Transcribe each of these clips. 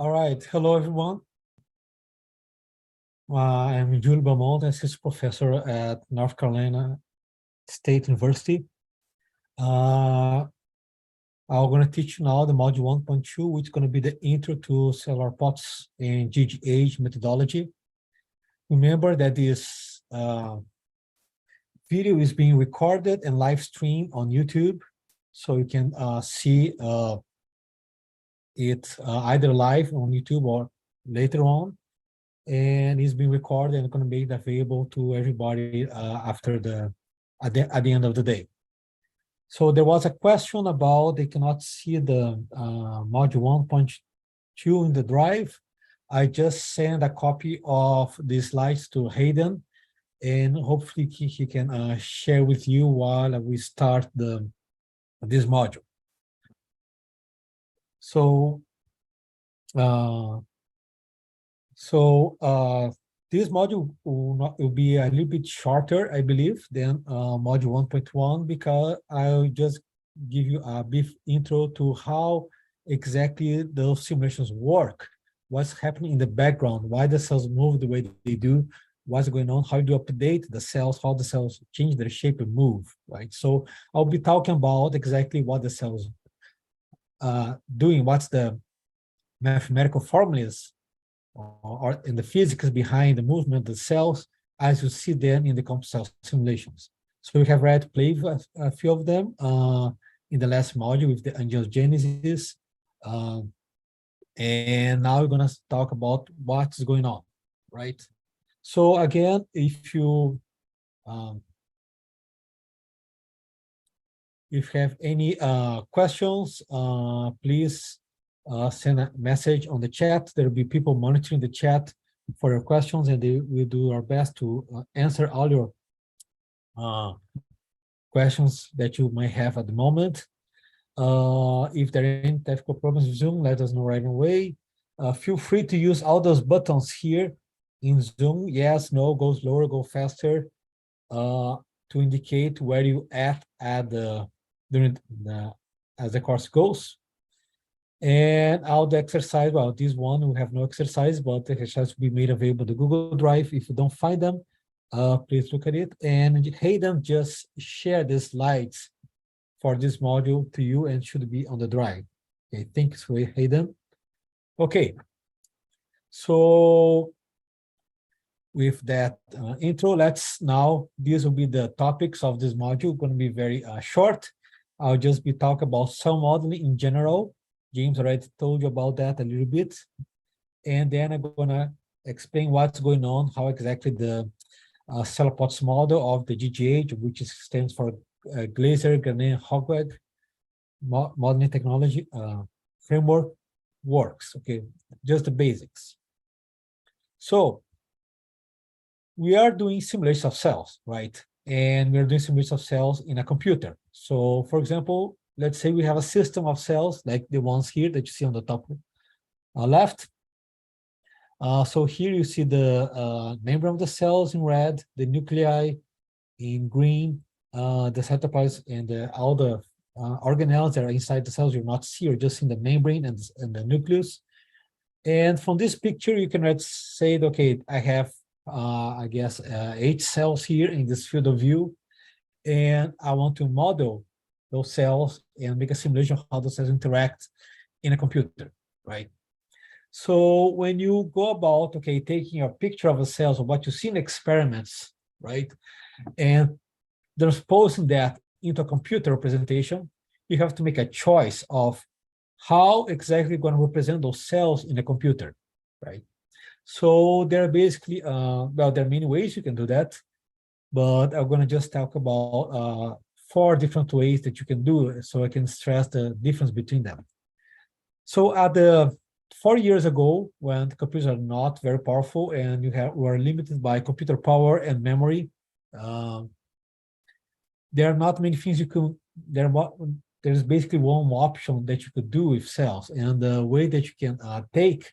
All right. Hello, everyone. I'm Julio Belmonte, assistant professor at North Carolina State University. I'm going to teach now the module 1.2, which is going to be the intro to cellular POTS and GGH methodology. Remember that this video is being recorded and live streamed on YouTube, so you can see it either live on YouTube or later on. And it's being recorded and going to be available to everybody after at the end of the day. So there was a question about they cannot see the module 1.2 in the drive. I just sent a copy of the slides to Hayden, and hopefully he can share with you while we start this module. So this module will be a little bit shorter, I believe, than module 1.1, because I'll just give you a brief intro to how exactly those simulations work, what's happening in the background, why the cells move the way they do, what's going on, how do you update the cells, how the cells change their shape and move, right? So I'll be talking about exactly what the cells doing, what's the mathematical formulas or in the physics behind the movement of the cells as you see them in the complex cell simulations. So we have already played a few of them in the last module with the angiogenesis. And now we're going to talk about what's going on, right? So again, if you have any questions, please send a message on the chat. There will be people monitoring the chat for your questions, and they will do our best to answer all your questions that you might have at the moment. If there are any technical problems with Zoom, let us know right away. Feel free to use all those buttons here in Zoom. Yes, no, go slower, go faster, to indicate where you at as the course goes. And all the exercise, well, this one will have no exercise, but the exercise will be made available to Google Drive. If you don't find them, please look at it. And Hayden just share the slides for this module to you and should be on the drive. Okay, thanks, Hayden. Okay, so with that intro, these will be the topics of this module, going to be very short. I'll just be talking about cell modeling in general. James already told you about that a little bit. And then I'm going to explain what's going on, how exactly the cellular POTS model of the GGH, which stands for Glaser, Granell, Hogweg modeling technology framework, works. Okay, just the basics. So we are doing simulation of cells, right? And we're doing simulation of cells in a computer. So for example, let's say we have a system of cells like the ones here that you see on the top left. So here you see the membrane of the cells in red, the nuclei in green, the cytoplasm, and all the organelles that are inside the cells you're not see, you're just in the membrane and the nucleus. And from this picture, you can say, okay, I have, I guess, 8 cells here in this field of view, and I want to model those cells and make a simulation of how those cells interact in a computer, right? So when you go about, okay, taking a picture of the cells of what you see in experiments, right, and transposing that into a computer representation, you have to make a choice of how exactly you're going to represent those cells in a computer, right? So there are basically, well, there are many ways you can do that, but I'm going to just talk about 4 different ways that you can do it, so I can stress the difference between them. So at 4 years ago, when the computers are not very powerful and were limited by computer power and memory, there are not many things you can, there's basically one option that you could do with cells. And the way that you can take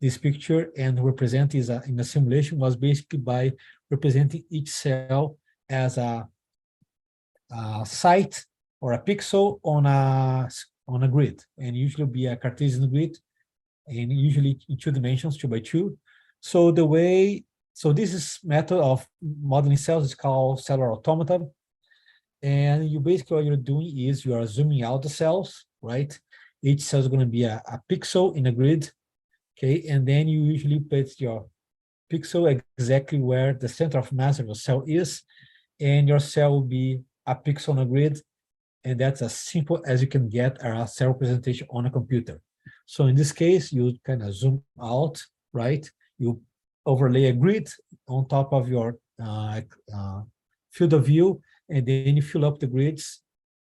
this picture and represent is in a simulation was basically by representing each cell as a site or a pixel on a grid, and usually be a Cartesian grid. and usually in 2 dimensions, 2 by 2. So this is method of modeling cells is called cellular automata. And you basically, what you're doing is you are zooming out the cells, right? Each cell is going to be a pixel in a grid, okay? And then you usually put your pixel exactly where the center of mass of your cell is, and your cell will be a pixel on a grid, and that's as simple as you can get a cell representation on a computer. So in this case, you kind of zoom out, right? You overlay a grid on top of your field of view, and then you fill up the grids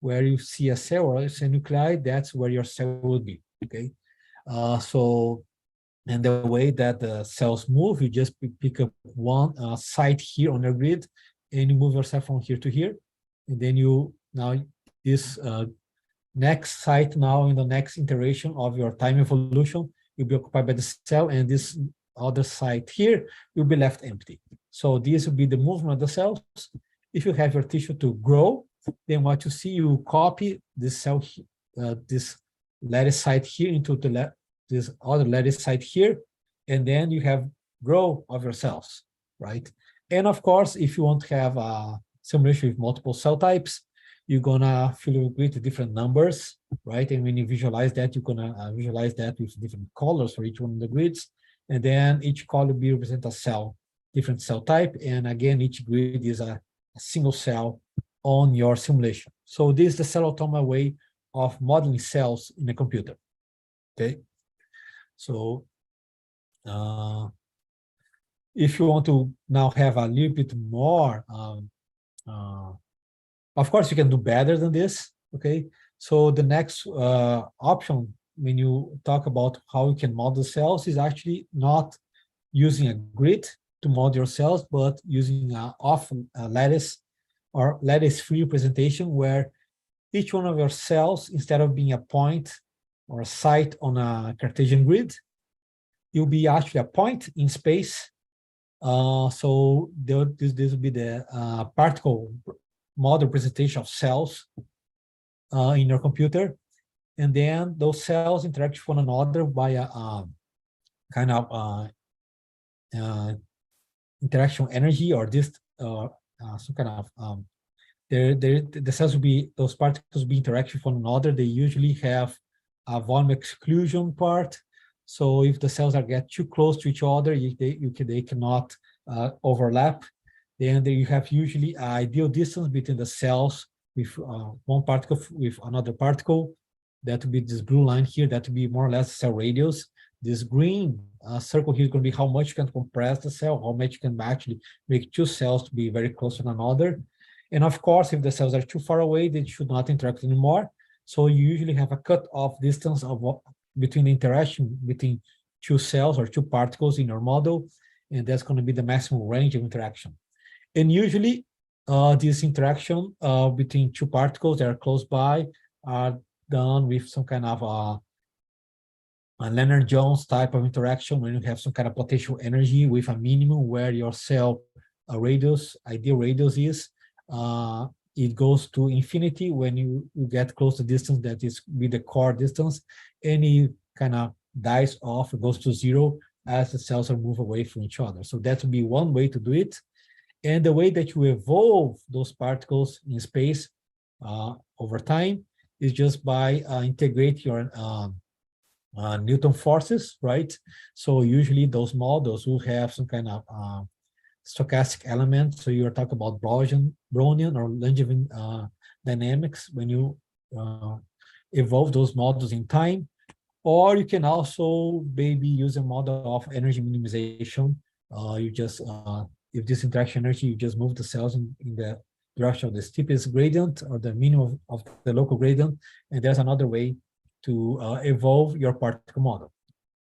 where you see a cell or a nuclei. That's where your cell will be, okay? And the way that the cells move, you just pick up one site here on your grid, and you move yourself from here to here. And then this next site now in the next iteration of your time evolution will be occupied by the cell, and this other site here will be left empty. So this will be the movement of the cells. If you have your tissue to grow, then what you see, you copy this cell, this lattice site here into this other lattice site here, and then you have growth of your cells, right? And of course, if you want to have a simulation with multiple cell types, you're gonna fill it with different numbers, right? And when you visualize that, you're gonna visualize that with different colors for each one of the grids, and then each color will be represent a cell, different cell type, and again, each grid is a single cell on your simulation. So this is the cell automata way of modeling cells in a computer, okay? So if you want to now have a little bit more, of course, you can do better than this, okay? So the next option when you talk about how you can model cells is actually not using a grid to model your cells, but using a lattice or lattice-free representation where each one of your cells, instead of being a point or a site on a Cartesian grid, you'll be actually a point in space. So this will be the particle model representation of cells in your computer. And then those cells interact with one another by a kind of interaction energy, or this some kind of the cells will be, those particles will be interacting with one another. They usually have a volume exclusion part. So if the cells get too close to each other, they cannot overlap. Then you have usually an ideal distance between the cells with one particle with another particle. That would be this blue line here. That would be more or less cell radius. This green circle here is going to be how much you can compress the cell, how much you can actually make two cells to be very close to one another. And of course, if the cells are too far away, they should not interact anymore. So you usually have a cut-off distance between the interaction between two cells or two particles in your model, and that's going to be the maximum range of interaction. And usually, this interaction between two particles that are close by are done with some kind of a Lennard-Jones type of interaction, when you have some kind of potential energy with a minimum where your cell radius, ideal radius is. It goes to infinity when you get close to distance that is with the core distance. Any kind of dies off, it goes to zero as the cells are moved away from each other. So that would be one way to do it. And the way that you evolve those particles in space over time is just by integrate your Newton forces, right? So usually those models will have some kind of stochastic element. So you're talking about Brownian or Langevin dynamics when you evolve those models in time. Or you can also maybe use a model of energy minimization. You just, if this interaction energy, you just move the cells in the direction of the steepest gradient or the minimum of the local gradient. And there's another way to evolve your particle model.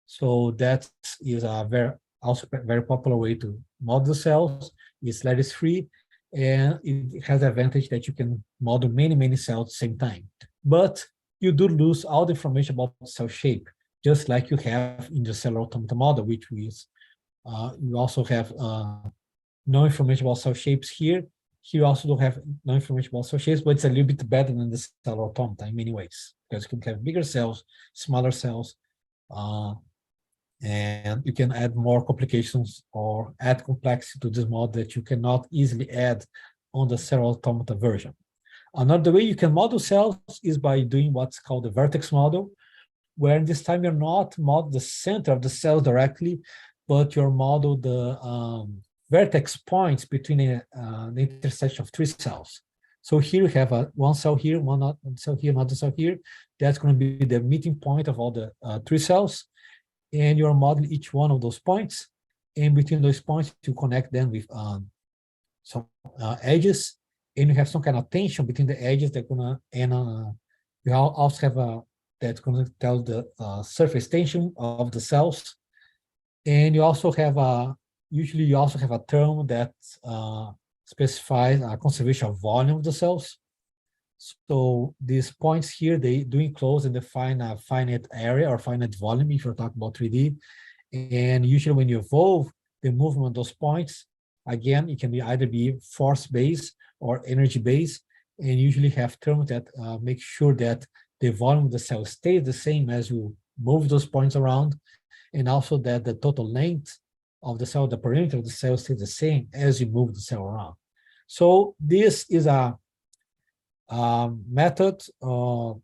So that is a very popular way to model cells. It's lattice-free, and it has the advantage that you can model many cells at the same time. But you do lose all the information about cell shape, just like you have in the cellular automata model, which is you also have no information about cell shapes here. Here you also don't have no information about cell shapes, but it's a little bit better than the cellular automata in many ways, because you can have bigger cells, smaller cells, And you can add more complications or add complexity to this model that you cannot easily add on the Cellular automata version. Another way you can model cells is by doing what's called the vertex model, where this time you're not model the center of the cell directly, but you're model the vertex points between the intersection of three cells. So here you have one cell here, one cell here, another cell here. That's going to be the meeting point of all the three cells. And you're modeling each one of those points. And between those points, you connect them with some edges. And you have some kind of tension between the edges that gonna, and you also have a, that's gonna tell the surface tension of the cells. And you also have usually you also have a term that specifies a conservation of volume of the cells. So these points here, they do enclose and define a finite area or finite volume if you're talking about 3D. And usually when you evolve the movement of those points, again, it can be either be force-based or energy-based, and usually have terms that make sure that the volume of the cell stays the same as you move those points around, and also that the total length of the cell, the perimeter of the cell stays the same as you move the cell around. So this is a method, a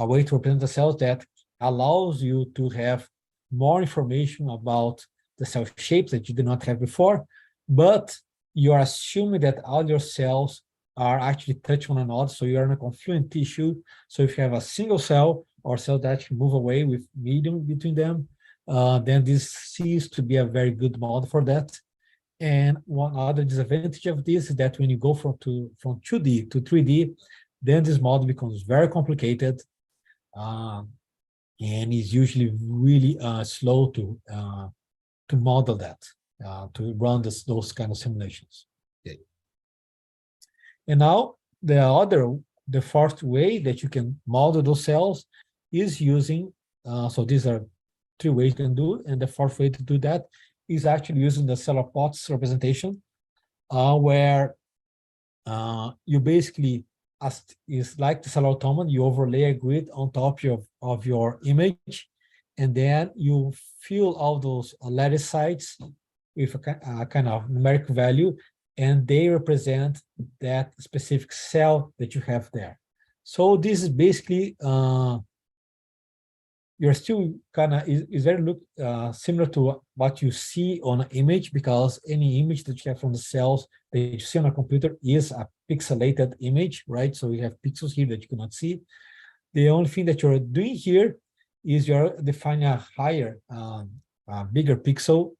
way to represent the cells that allows you to have more information about the cell shapes that you did not have before, but you are assuming that all your cells are actually touch one another, so you are in a confluent tissue. So if you have a single cell or cells that actually move away with medium between them, then this seems to be a very good model for that. And one other disadvantage of this is that when you go from 2D to 3D, then this model becomes very complicated, and is usually really slow to model that, to run those kind of simulations. Okay. And now the fourth way that you can model those cells is using, so these are three ways you can do, and the fourth way to do that is actually using the cellular plots representation, where you basically, is like the cellular automata, you overlay a grid on top of your image, and then you fill all those lattice sites with a kind of numeric value, and they represent that specific cell that you have there. So this is basically, you're still kind of, is very similar to what you see on an image, because any image that you have from the cells that you see on a computer is a pixelated image, right? So you have pixels here that you cannot see. The only thing that you're doing here is you're defining a higher, bigger pixel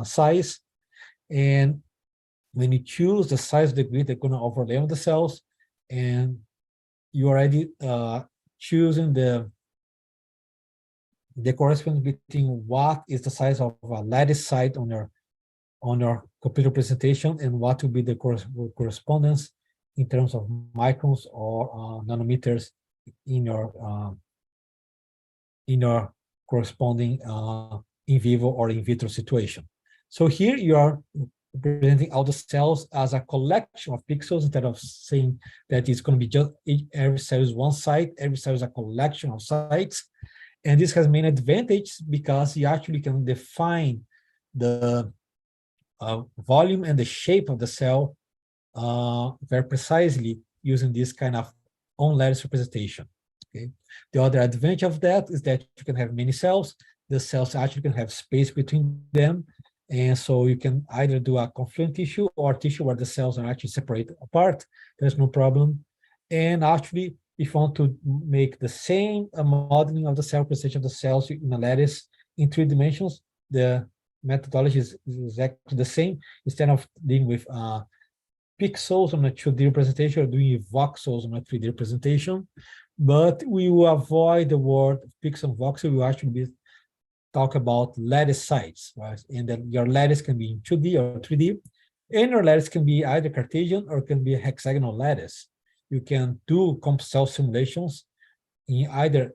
size. And when you choose the size of the grid, they're going to overlay on the cells, and you already choosing the correspondence between what is the size of a lattice site on your computer presentation and what will be the correspondence in terms of microns or nanometers in your corresponding in vivo or in vitro situation. So here you are representing all the cells as a collection of pixels, instead of saying that it's going to be just every cell is one site, every cell is a collection of sites. And this has many advantages because you actually can define the volume and the shape of the cell very precisely using this kind of on-lattice representation. Okay. The other advantage of that is that you can have many cells. The cells actually can have space between them. And so you can either do a confluent tissue or tissue where the cells are actually separated apart. There's no problem. And actually, if you want to make the same modeling of the cell presentation of the cells in a lattice in 3 dimensions, the methodology is exactly the same. Instead of dealing with pixels on a 2D representation, or doing voxels on a 3D representation. But we will avoid the word pixel and voxel. We will actually talk about lattice sites, right? And then your lattice can be in 2D or 3D. And your lattice can be either Cartesian or can be a hexagonal lattice. You can do cell simulations in either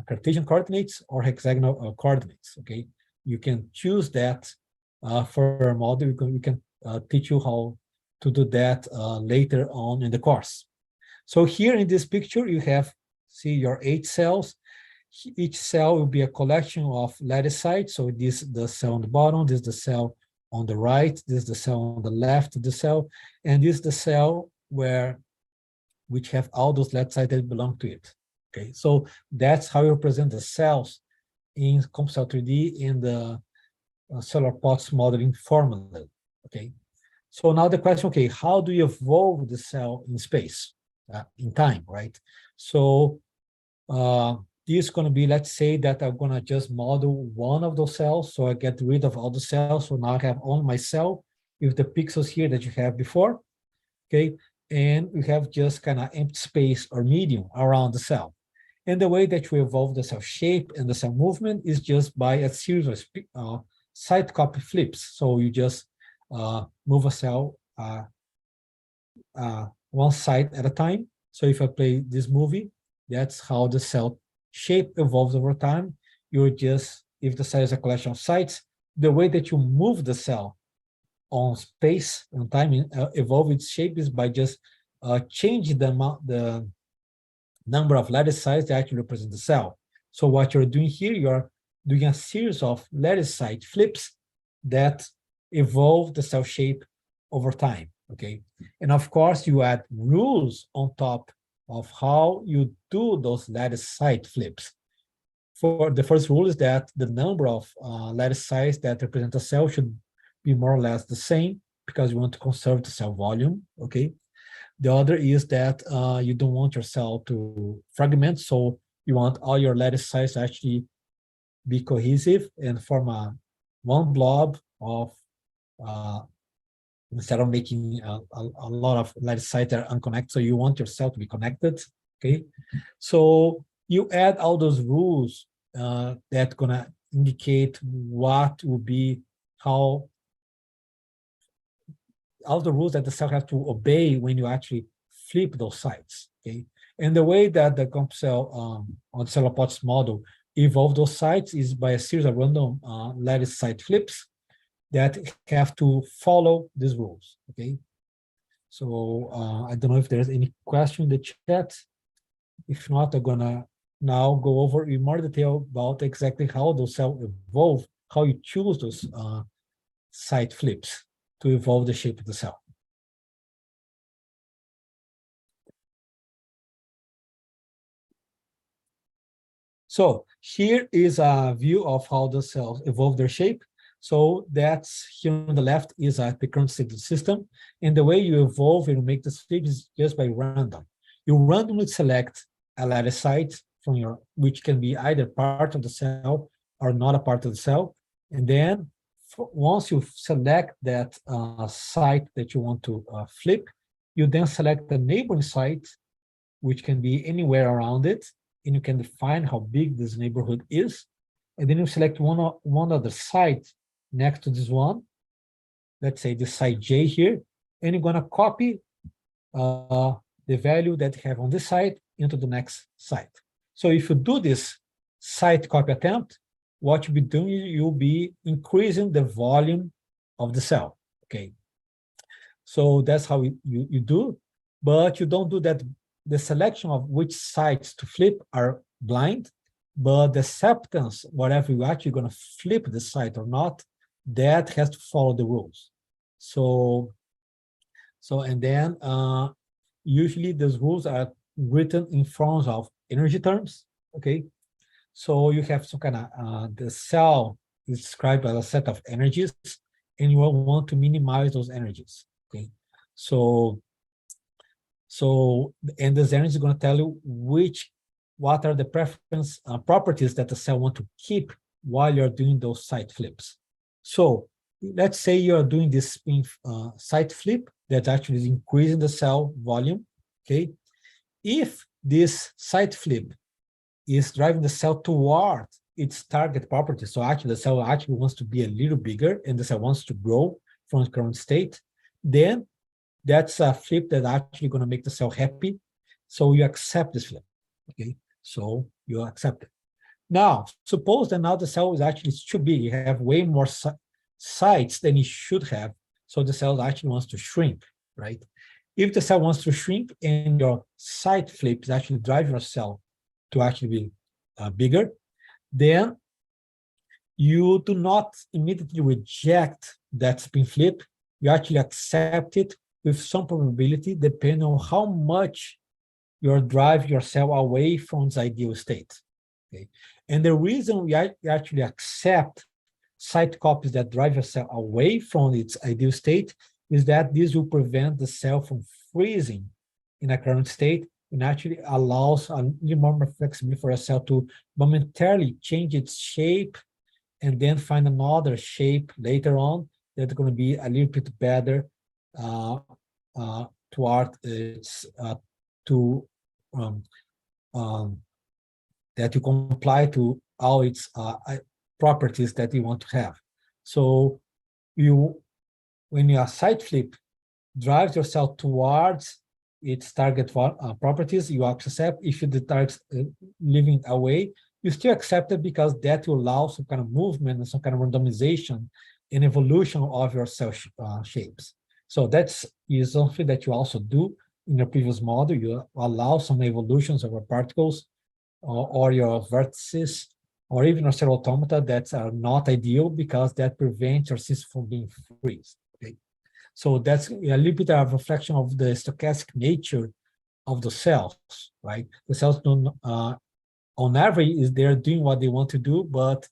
Cartesian coordinates or hexagonal coordinates, okay? You can choose that for a model. We can teach you how to do that later on in the course. So here in this picture, you have, see your 8 cells, each cell will be a collection of lattice sites. So this is the cell on the bottom, this is the cell on the right, this is the cell on the left of the cell, and this is the cell which have all those lattice sites that belong to it. Okay, so that's how you represent the cells in CompuCell3D in the cellular pots modeling formula. Okay, so now the question, okay, how do you evolve the cell in space, in time, right? So this is going to be, let's say that I'm going to just model one of those cells. So I get rid of all the cells. So now I have only my cell with the pixels here that you have before. Okay. And we have just kind of empty space or medium around the cell. And the way that we evolve the cell shape and the cell movement is just by a series of site copy flips. So you just move a cell one side at a time. So if I play this movie, that's how the cell shape evolves over time. You just, if the cell is a collection of sites, the way that you move the cell on space and time evolve its shape is by just changing the number of lattice sites that actually represent the cell. So what you're doing here, you're doing a series of lattice site flips that evolve the cell shape over time, okay? And of course, you add rules on top of how you do those lattice site flips. For the first rule is that the number of lattice sites that represent a cell should be more or less the same because you want to conserve the cell volume, okay? The other is that you don't want your cell to fragment, so you want all your lattice sites to actually be cohesive and form one blob of, instead of making a lot of lattice sites that are unconnected, so you want your cell to be connected, okay? So you add all those rules that gonna indicate what will be, how, all the rules that the cell has to obey when you actually flip those sites, okay? And the way that the CompuCell on cellular pots model evolve those sites is by a series of random lattice site flips that have to follow these rules, okay? So I don't know if there's any question in the chat. If not, I'm gonna now go over in more detail about exactly how those cells evolve, how you choose those site flips to evolve the shape of the cell. So here is a view of how the cells evolve their shape. So that's here on the left is the current state of the system. And the way you evolve and make the shape is just by random. You randomly select a lattice site from your, which can be either part of the cell or not a part of the cell. And then once you select that site that you want to flip, you then select the neighboring site, which can be anywhere around it, and you can define how big this neighborhood is. And then you select one of the sites next to this one, let's say the site J here, and you're gonna copy the value that you have on this site into the next site. So if you do this site copy attempt, what you'll be doing, you'll be increasing the volume of the cell, okay? So that's how you do, but you don't do that. The selection of which sites to flip are blind, but the acceptance, whatever you're actually gonna flip the site or not, that has to follow the rules. So and then usually those rules are written in forms of energy terms, okay? So you have some kind of, the cell is described as a set of energies, and you will want to minimize those energies, okay? So and this energy is going to tell you what are the preference properties that the cell want to keep while you're doing those site flips. So let's say you're doing this site flip that actually is increasing the cell volume, okay? If this site flip is driving the cell toward its target property, so actually the cell actually wants to be a little bigger and the cell wants to grow from its current state, then that's a flip that's actually going to make the cell happy. So you accept this flip, okay? So you accept it. Now, suppose that now the cell is actually too big. You have way more sites than you should have. So the cell actually wants to shrink, right? If the cell wants to shrink and your site flip is actually driving your cell to actually be bigger, then you do not immediately reject that spin flip. You actually accept it with some probability, depending on how much you drive your cell away from its ideal state. Okay, and the reason we actually accept site copies that drive your cell away from its ideal state is that this will prevent the cell from freezing in a current state, and actually allows a little more flexibility for a cell to momentarily change its shape and then find another shape later on that's going to be a little bit better toward its that you comply to all its properties that you want to have. So when your site flip drives your cell towards its target properties, you accept. If the target's leaving away, you still accept it because that will allow some kind of movement and some kind of randomization and evolution of your cell shapes. So that's something that you also do in your previous model. You allow some evolutions of your particles or your vertices, or even your cell automata that are not ideal because that prevents your system from being freeze. Okay, so that's a little bit of a reflection of the stochastic nature of the cells, right? The cells don't, on average, they're doing what they want to do, but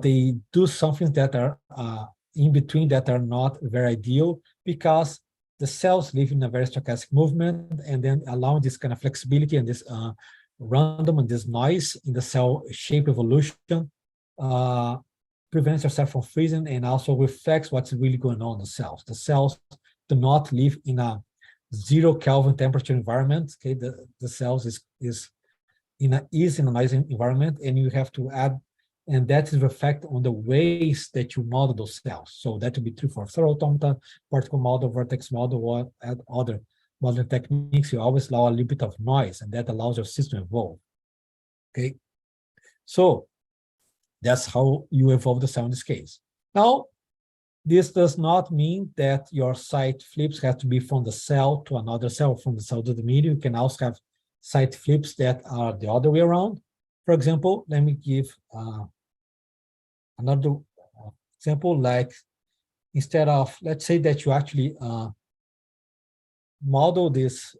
they do something that are in between that are not very ideal, because the cells live in a very stochastic movement, and then allowing this kind of flexibility and this random and this noise in the cell shape evolution prevents yourself from freezing, and also reflects what's really going on in the cells. The cells do not live in a 0 Kelvin temperature environment. Okay, the cells is in a noisy environment, and you have to add, and that is reflect on the ways that you model those cells. So that would be true for cell automata, particle model, vertex model, or add other modeling techniques. You always allow a little bit of noise, and that allows your system to evolve. Okay, so that's how you evolve the cell in this case. Now, this does not mean that your site flips have to be from the cell to another cell, from the cell to the medium. You can also have site flips that are the other way around. For example, let me give another example, like instead of, let's say that you actually model this,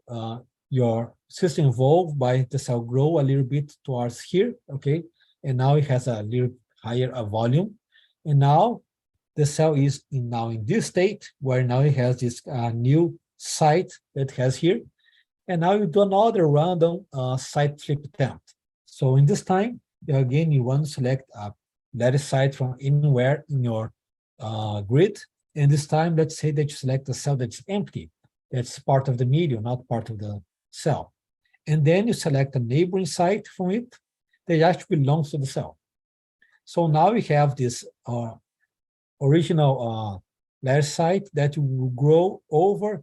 your system evolve by the cell grow a little bit towards here, okay? And now it has a little higher volume. And now the cell is now in this state where now it has this new site that it has here. And now you do another random site flip attempt. So in this time, again, you want to select a lattice site from anywhere in your grid. And this time, let's say that you select a cell that's empty. That's part of the medium, not part of the cell. And then you select a neighboring site from it that actually belongs to the cell. So now we have this original lattice site that will grow over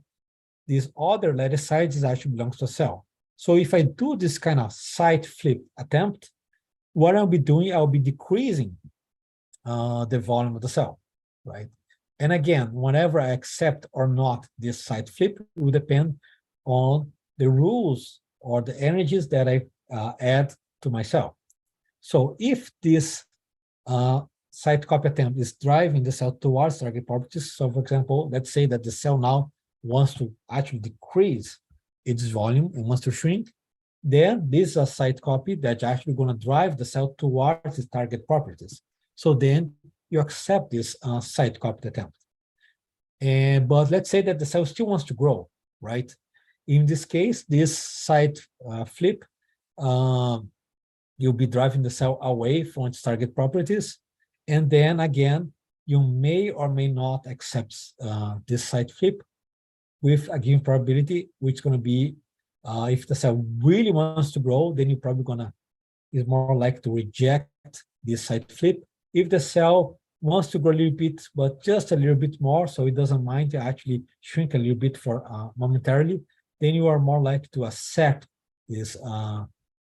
this other lattice site that actually belongs to a cell. So if I do this kind of site flip attempt, what I'll be doing, I'll be decreasing the volume of the cell, right? And again, whenever I accept or not this site flip, it will depend on the rules or the energies that I add to my cell. So if this site copy attempt is driving the cell towards target properties, so for example, let's say that the cell now wants to actually decrease its volume and wants to shrink, then this is a site copy that's actually going to drive the cell towards its target properties. So then you accept this site copy attempt. But let's say that the cell still wants to grow, right? In this case, this site flip, you'll be driving the cell away from its target properties. And then again, you may or may not accept this site flip with a given probability, which is going to be, if the cell really wants to grow, then you're probably is more likely to reject this site flip. If the cell wants to grow a little bit, but just a little bit more, so it doesn't mind to actually shrink a little bit for momentarily, then you are more likely to accept this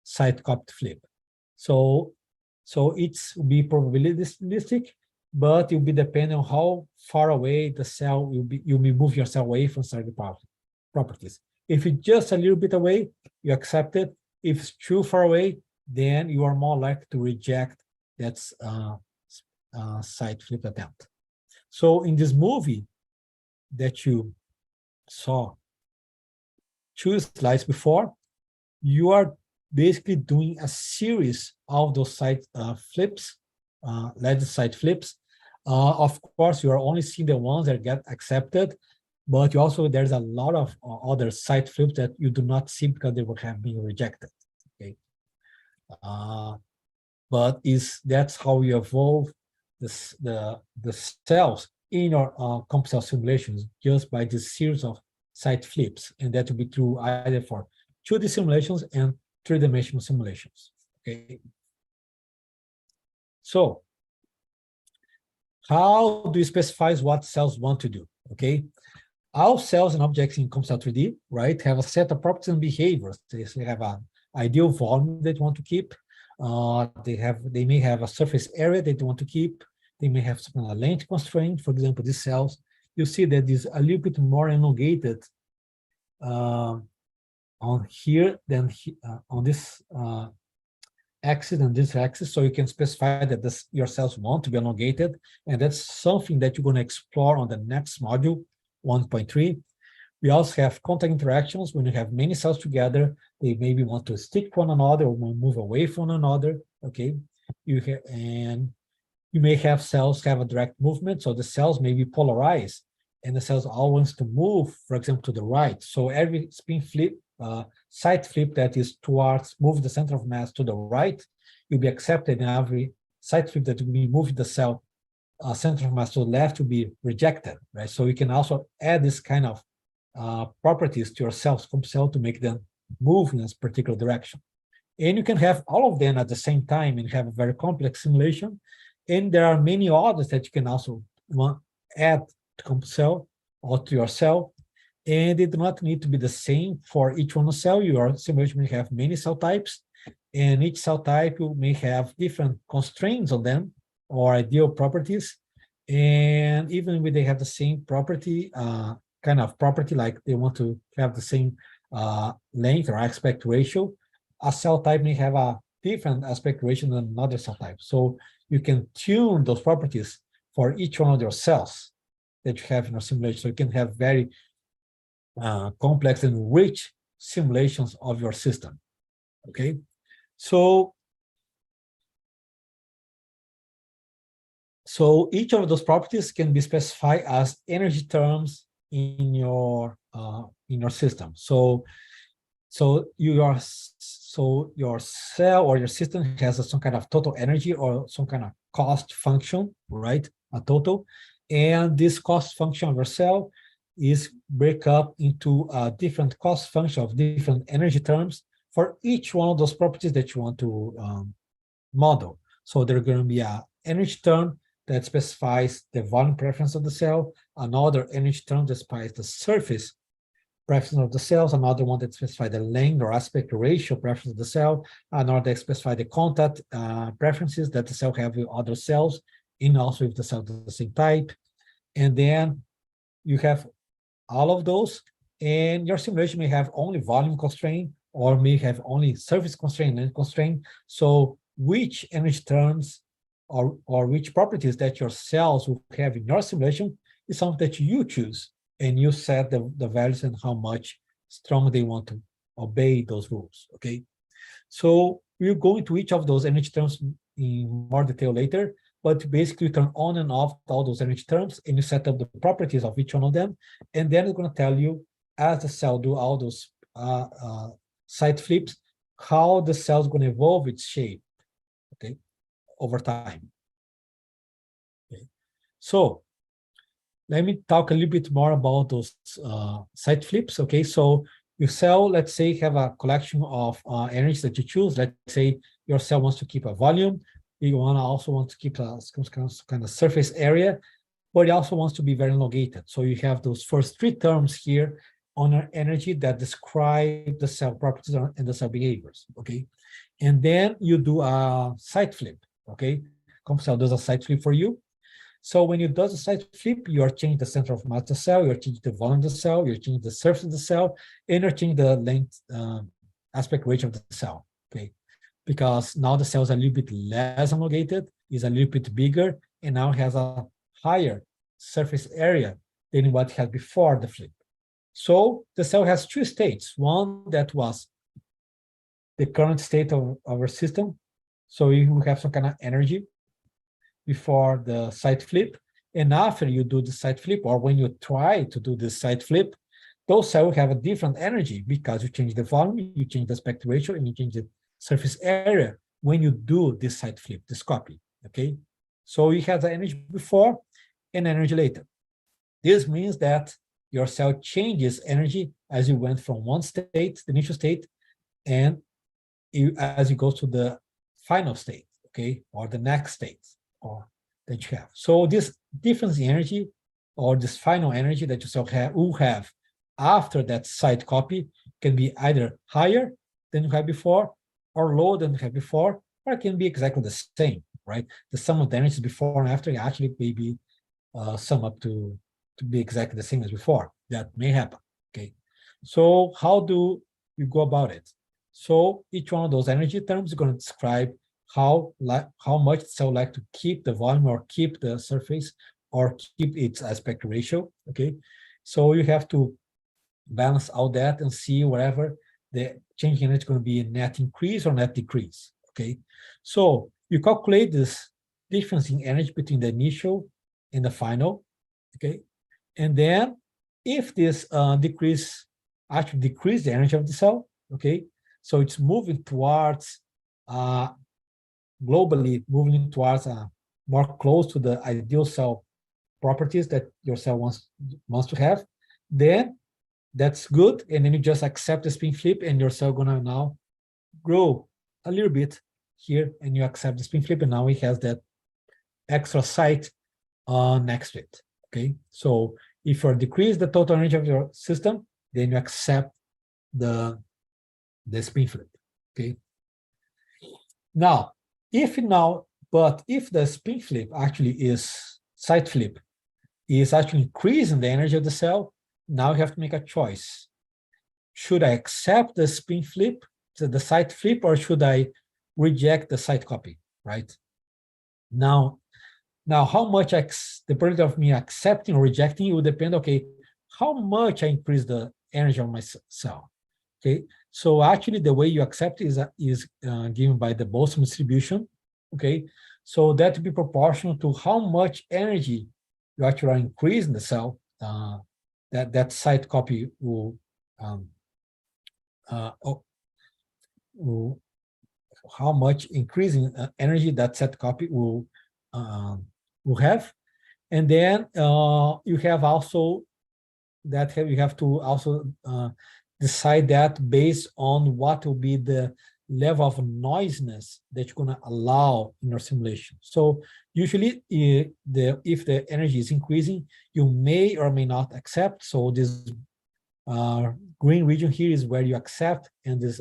site copy flip. So it's be probabilistic, but it'll be depending on how far away the cell you'll be moving your cell away from target properties. If it's just a little bit away, you accept it. If it's too far away, then you are more likely to reject that side flip attempt. So in this movie that you saw 2 slides before, you are basically doing a series of those side flips, alleged side flips. Of course, you are only seeing the ones that get accepted, but you also, there's a lot of other side flips that you do not see because they would have been rejected. Okay, but that's how you evolve the cells in your CompCell simulations, just by this series of side flips, and that will be true either for 2D simulations and 3-dimensional simulations. Okay, so how do you specify what cells want to do? Okay, all cells and objects in CompCell 3D, right, have a set of properties and behaviors. They have an ideal volume that you want to keep. They may have a surface area that you want to keep. They may have some kind of length constraint. For example, these cells, you see that is a little bit more elongated on here than on this axis and this axis. So you can specify that your cells want to be elongated, and that's something that you're going to explore on the next module, 1.3. We also have contact interactions. When you have many cells together, they maybe want to stick to one another or move away from one another. Okay, and you may have cells have a direct movement, so the cells may be polarized, and the cells all wants to move, for example, to the right. So every spin flip, side flip that is towards move the center of mass to the right, will be accepted, and every side flip that will be moving the cell center of mass to the left will be rejected, right? So you can also add this kind of properties to your cells from cell to make them move in this particular direction. And you can have all of them at the same time and have a very complex simulation. And there are many others that you can also add to CompCell or to your cell. And they do not need to be the same for each one of cell. Your simulation may have many cell types, and each cell type may have different constraints on them or ideal properties. And even when they have the same property, kind of property, like they want to have the same length or aspect ratio, a cell type may have a different aspect ratio than another cell type. So you can tune those properties for each one of your cells that you have in your simulation. So you can have very complex and rich simulations of your system. Okay, so each of those properties can be specified as energy terms in your system. So your cell or your system has some kind of total energy or some kind of cost function, right? A total, and this cost function of your cell is break up into a different cost function of different energy terms for each one of those properties that you want to model. So there's going to be an energy term that specifies the volume preference of the cell, another energy term that specifies the surface preference of the cells, another one that specifies the length or aspect ratio preference of the cell, another that specifies the contact preferences that the cell have with other cells, and also with the cell of the same type. And then you have all of those, and your simulation may have only volume constraint or may have only surface constraint and constraint. So which energy terms or which properties that your cells will have in your simulation is something that you choose, and you set the values and how much strong they want to obey those rules. Okay, so we'll go into each of those energy terms in more detail later, but basically turn on and off all those energy terms, and you set up the properties of each one of them, and then it's going to tell you, as the cell do all those side flips, how the cell is going to evolve its shape, okay, over time. Okay. So let me talk a little bit more about those side flips. Okay, so your cell, let's say, have a collection of energies that you choose. Let's say your cell wants to keep a volume. You also want to keep a kind of surface area, but it also wants to be very elongated. So you have those first 3 terms here on energy that describe the cell properties and the cell behaviors. Okay, and then you do a side flip. Okay, CompCell does a side flip for you. So when you do the side flip, you are changing the center of mass of the cell, you're changing the volume of the cell, you're changing the surface of the cell, and you're changing the length aspect ratio of the cell, okay? Because now the cell is a little bit less elongated, is a little bit bigger, and now has a higher surface area than what it had before the flip. So the cell has two states, one that was the current state of our system. So you have some kind of energy before the side flip, and after you do the side flip, or when you try to do the side flip, those cells have a different energy because you change the volume, you change the aspect ratio, and you change the surface area when you do this side flip, this copy, okay? So you have the energy before and energy later. This means that your cell changes energy as you went from one state, the initial state, and as you go to the final state, okay, or the next state, or that you have. So this difference in energy, or this final energy that your cell will have after that side copy, can be either higher than you had before, or lower than you had before, or it can be exactly the same, right? The sum of the energies before and after actually may be sum up to be exactly the same as before. That may happen, okay? So how do you go about it? So each one of those energy terms is going to describe how much the cell like to keep the volume, or keep the surface, or keep its aspect ratio, okay? So you have to balance all that and see whatever the change in it is going to be a net increase or net decrease, okay? So you calculate this difference in energy between the initial and the final, okay? And then if this decrease actually decrease the energy of the cell, okay? So it's moving towards, globally moving towards more close to the ideal cell properties that your cell wants to have, then that's good. And then you just accept the spin flip, and your cell gonna now grow a little bit here, and you accept the spin flip, and now it has that extra site next to it, okay? So if you decrease the total energy of your system, then you accept the spin flip, okay? Now, if the spin flip actually is side flip, is actually increasing the energy of the cell, now you have to make a choice. Should I accept the spin flip, the side flip, or should I reject the side copy, right? Now how much the probability of me accepting or rejecting will depend, okay, how much I increase the energy of my cell, okay? So actually the way you accept is given by the Boltzmann distribution, okay? So that will be proportional to how much energy you actually are increasing the cell, that side copy will how much increasing energy that set copy will have. And then you have also that you have to also decide that based on what will be the level of noisiness that you're going to allow in your simulation. So usually if the energy is increasing, you may or may not accept. So this green region here is where you accept, and this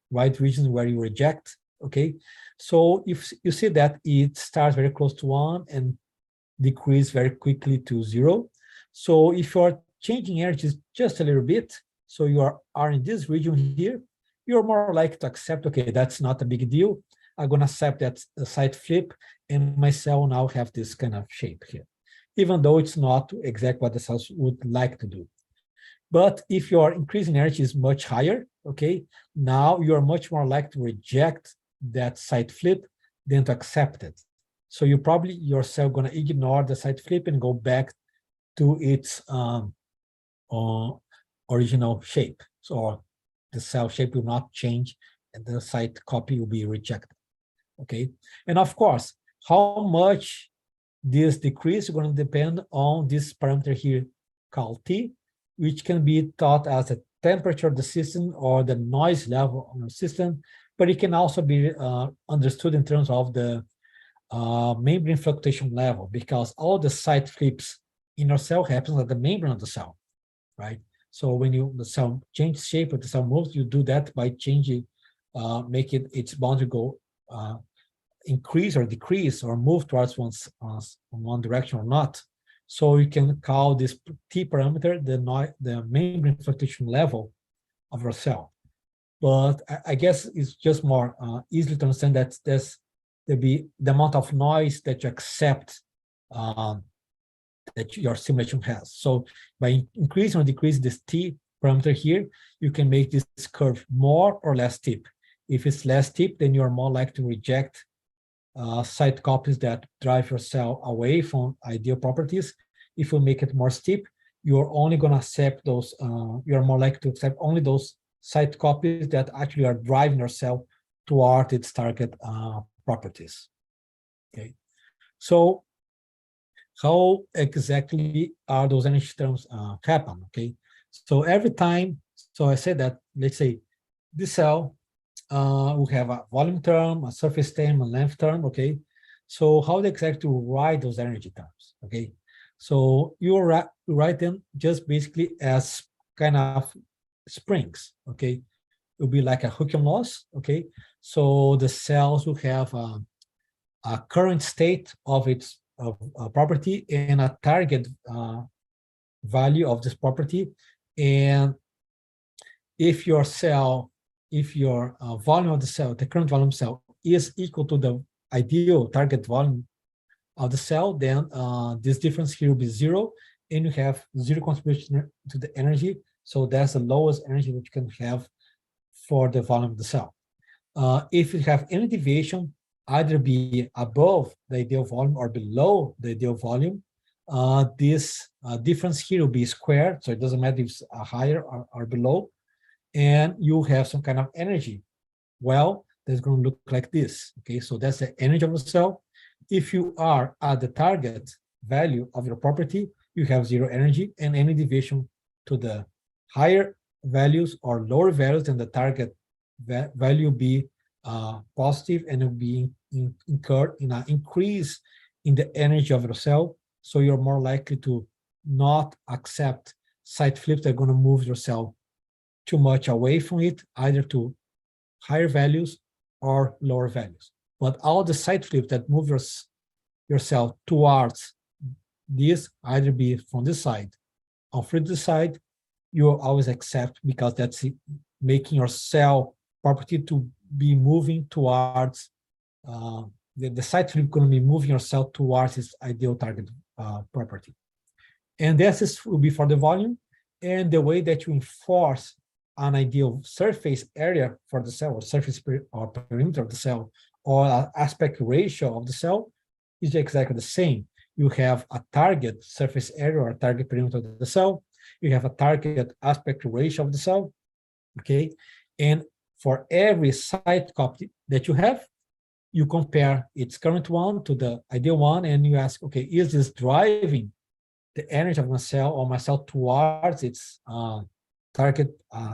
white region is where you reject, okay? So if you see that it starts very close to 1 and decrease very quickly to 0. So if you're changing energies just a little bit, so you are in this region here, you're more likely to accept, okay, that's not a big deal. I'm going to accept that side flip, and my cell now have this kind of shape here, even though it's not exactly what the cells would like to do. But if your increasing energy is much higher, okay, now you're much more likely to reject that side flip than to accept it. So you probably, your cell going to ignore the side flip and go back to its original shape. So the cell shape will not change, and the side copy will be rejected, okay? And of course, how much this decrease is going to depend on this parameter here called T, which can be thought as the temperature of the system or the noise level of the system, but it can also be understood in terms of the membrane fluctuation level, because all the side flips in your cell happens at the membrane of the cell, right? So when the cell changes shape, or the cell moves, you do that by changing, make its boundary go increase or decrease or move towards one direction or not. So you can call this T parameter the membrane fluctuation level of your cell. But I guess it's just more easily to understand that there'll be the amount of noise that you accept that your simulation has. So by increasing or decreasing this T parameter here, you can make this curve more or less steep. If it's less steep, then you're more likely to reject site copies that drive your cell away from ideal properties. If you make it more steep, you're only going to accept those, you're more likely to accept only those site copies that actually are driving your cell toward its target properties. Okay, so how exactly are those energy terms happen? Okay, so every time, so I said that, let's say this cell will have a volume term, a surface term, a length term. Okay, so how exactly write those energy terms? Okay, so you write them just basically as kind of springs. Okay, it will be like a Hookean loss. Okay, so the cells will have a current state of its property and a target value of this property. And if your cell, if your volume of the cell, the current volume of the cell is equal to the ideal target volume of the cell, then this difference here will be zero, and you have zero contribution to the energy. So that's the lowest energy that you can have for the volume of the cell. If you have any deviation, either be above the ideal volume or below the ideal volume, this difference here will be squared, so it doesn't matter if it's higher or below, and you have some kind of energy. Well, that's going to look like this. Okay, so that's the energy of the cell. If you are at the target value of your property, you have zero energy, and any deviation to the higher values or lower values than the target value be positive, and it will be incurred in an increase in the energy of your cell. So you're more likely to not accept site flips that are going to move your cell too much away from it, either to higher values or lower values. But all the site flips that move your cell towards this, either be from this side or from this side, you will always accept, because that's making your cell property to be moving towards the site flip going to be moving your cell towards its ideal target property. And this will be for the volume, and the way that you enforce an ideal surface area for the cell, or surface or perimeter of the cell, or aspect ratio of the cell is exactly the same. You have a target surface area or a target perimeter of the cell. You have a target aspect ratio of the cell. Okay, and for every site copy that you have, you compare its current one to the ideal one, and you ask, okay, is this driving the energy of my cell or my cell towards its target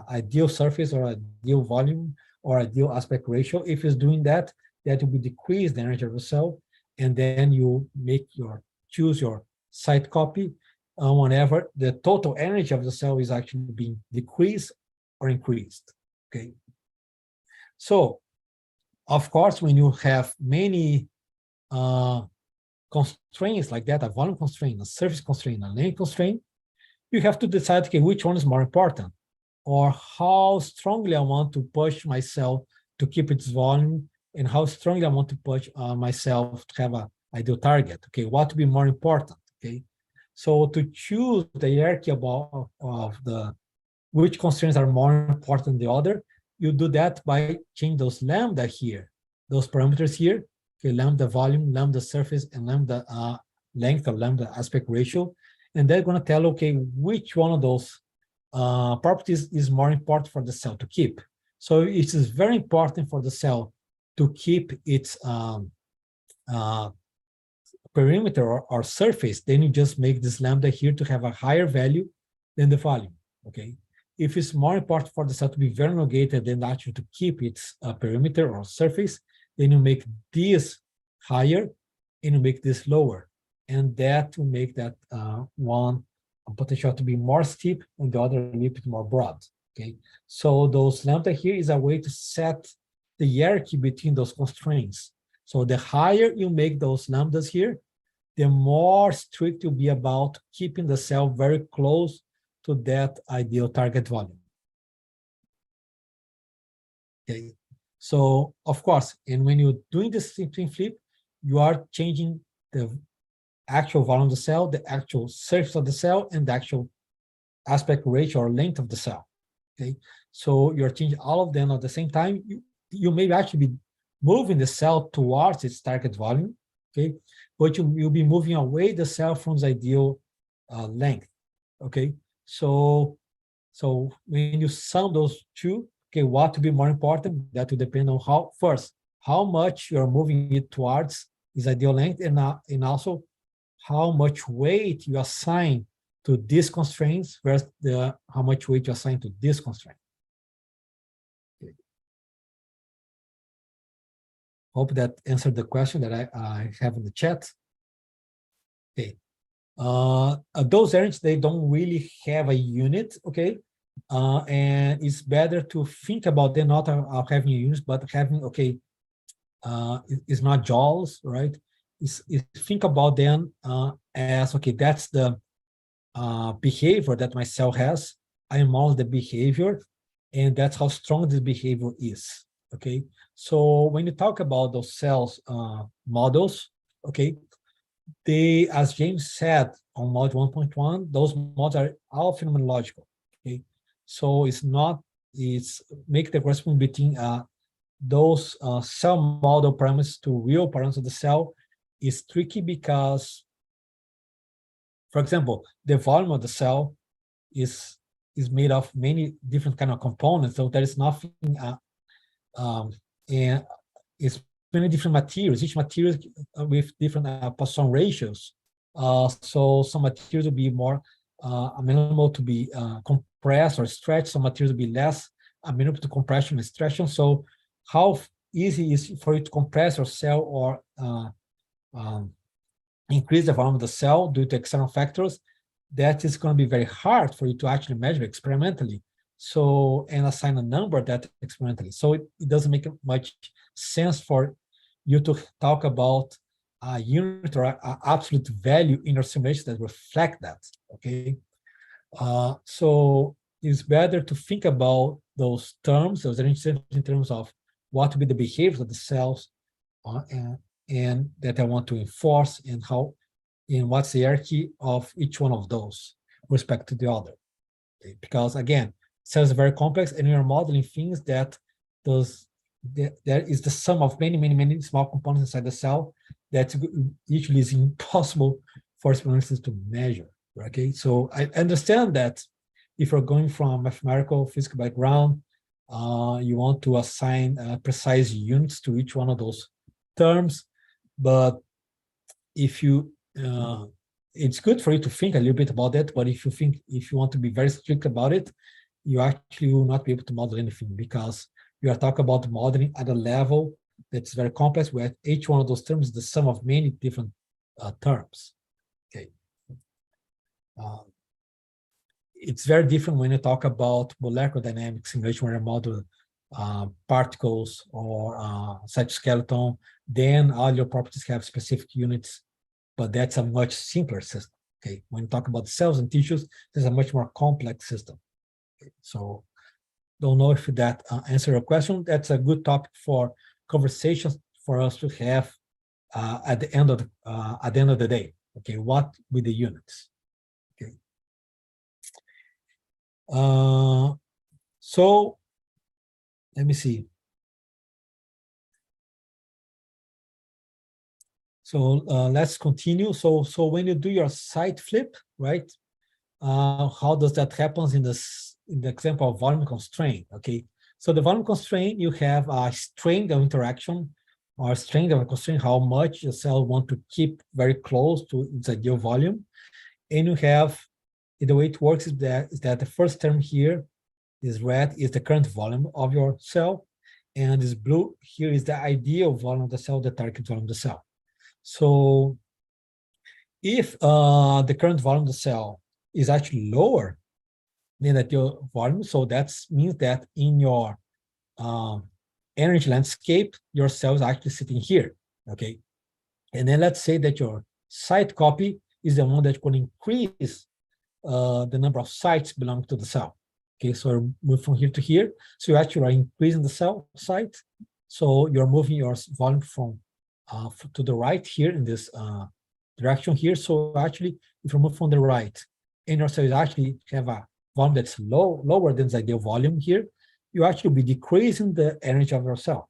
ideal surface or ideal volume or ideal aspect ratio? If it's doing that, that will be decrease the energy of the cell, and then you choose your site copy whenever the total energy of the cell is actually being decreased or increased. Okay, so of course, when you have many constraints like that, a volume constraint, a surface constraint, a length constraint, you have to decide, okay, which one is more important, or how strongly I want to push my cell to keep its volume, and how strongly I want to push myself to have an ideal target. Okay, what would be more important? Okay, so to choose the hierarchy of the which constraints are more important than the other, you do that by changing those lambda here, those parameters here. Okay, lambda volume, lambda surface, and lambda length or lambda aspect ratio, and they're going to tell, okay, which one of those properties is more important for the cell to keep. So it is very important for the cell to keep its perimeter or surface. Then you just make this lambda here to have a higher value than the volume. Okay, if it's more important for the cell to be very elongated than actually to keep its perimeter or surface, then you make this higher and you make this lower, and that will make that one potential to be more steep and the other a little bit more broad. Okay, so those lambda here is a way to set the hierarchy between those constraints. So the higher you make those lambdas here, the more strict you'll be about keeping the cell very close to that ideal target volume. Okay, so of course, and when you're doing this spin flip, you are changing the actual volume of the cell, the actual surface of the cell, and the actual aspect ratio or length of the cell. Okay, so you're changing all of them at the same time. You may actually be moving the cell towards its target volume, okay, but you'll be moving away the cell from its ideal length. Okay, so when you sum those two, okay, what will be more important? That will depend on how much you're moving it towards its ideal length, and also how much weight you assign to these constraints versus how much weight you assign to this constraint. Okay. Hope that answered the question that I have in the chat. Okay. Those errands, they don't really have a unit, okay? And it's better to think about them not having a unit, but having, okay, it's not joules, right? It's think about them as, okay, that's the behavior that my cell has. I model the behavior, and that's how strong this behavior is, okay? So when you talk about those cells models, okay, they, as James said on module 1.1, those models are all phenomenological, okay? So it's make the correspondence between those cell model parameters to real parameters of the cell is tricky because, for example, the volume of the cell is made of many different kind of components, so there is nothing, and it's many different materials, each material with different Poisson ratios. So some materials will be more amenable to be compressed or stretched, some materials will be less amenable to compression and stretching. So how easy is it for you to compress your cell or increase the volume of the cell due to external factors? That is going to be very hard for you to actually measure experimentally. So, and assign a number that experimentally. So it doesn't make much sense for you to talk about a unit or a absolute value in your simulation that reflect that, okay? So it's better to think about those terms, those in terms of what will be the behavior of the cells and that I want to enforce, and how, and what's the hierarchy of each one of those with respect to the other. Okay? Because again, cells are very complex, and you're modeling things that there is the sum of many small components inside the cell that usually is impossible for experiments to measure. Okay, so I understand that if you're going from a mathematical physical background, you want to assign precise units to each one of those terms, but if you it's good for you to think a little bit about that, but if you want to be very strict about it, you actually will not be able to model anything, because you are talking about modeling at a level that's very complex, where each one of those terms is the sum of many different terms. Okay. It's very different when you talk about molecular dynamics simulation, where you model particles or cytoskeleton, then all your properties have specific units, but that's a much simpler system. Okay, when you talk about cells and tissues, there's a much more complex system. Okay, so don't know if that answers your question. That's a good topic for conversations for us to have at the end of the day. Okay, what with the units? Okay. So let me see. So let's continue. So when you do your side flip, right? How does that happen in the example of volume constraint? Okay, so the volume constraint, you have a strength of interaction or strength of a constraint, how much the cell want to keep very close to its ideal volume, and you have, the way it works is that the first term here is red is the current volume of your cell, and this blue here is the ideal volume of the cell, the target volume of the cell. So if the current volume of the cell is actually lower than that your volume, so that means that in your energy landscape, your cell is actually sitting here. okay? And then let's say that your site copy is the one that's going to increase the number of sites belonging to the cell. Okay, so move from here to here. So you actually are increasing the cell site. So you're moving your volume from to the right here in this direction here. So actually, if you move from the right, and your cell is actually have a volume that's lower than the ideal volume here, you actually be decreasing the energy of your cell.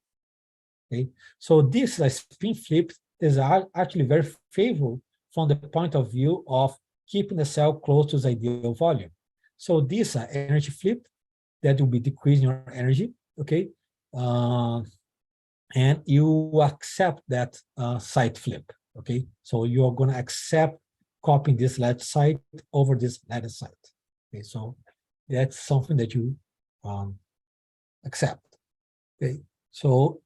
Okay, so this spin flip is actually very favorable from the point of view of keeping the cell close to the ideal volume. So this energy flip that will be decreasing your energy, okay? And you accept that site flip, okay? So you're going to accept copying this left site over this left site. Okay, so that's something that you accept. Okay, so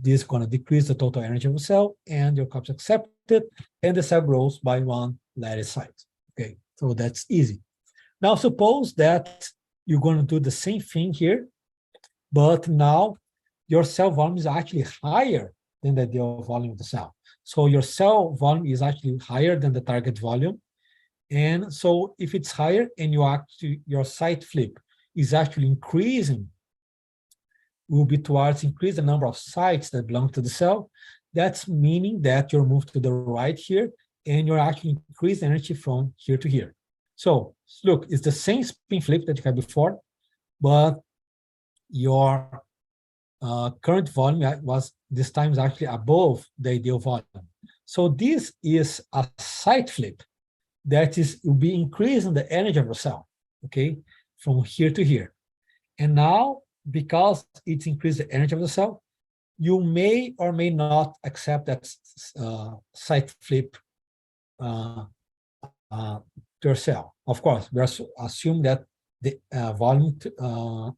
this is going to decrease the total energy of the cell, and your copy is accepted, and the cell grows by one lattice site. Okay, so that's easy. Now suppose that you're going to do the same thing here, but now your cell volume is actually higher than the ideal volume of the cell. So your cell volume is actually higher than the target volume. And so if it's higher and your site flip is actually increasing, will be towards increase the number of sites that belong to the cell. That's meaning that you're moved to the right here, and you're actually increasing energy from here to here. So look, it's the same spin flip that you had before, but your current volume was this time is actually above the ideal volume. So this is a site flip that will be increasing the energy of the cell, okay, from here to here. And now, because it's increased the energy of the cell, you may or may not accept that site flip to your cell. Of course, we assume that the volume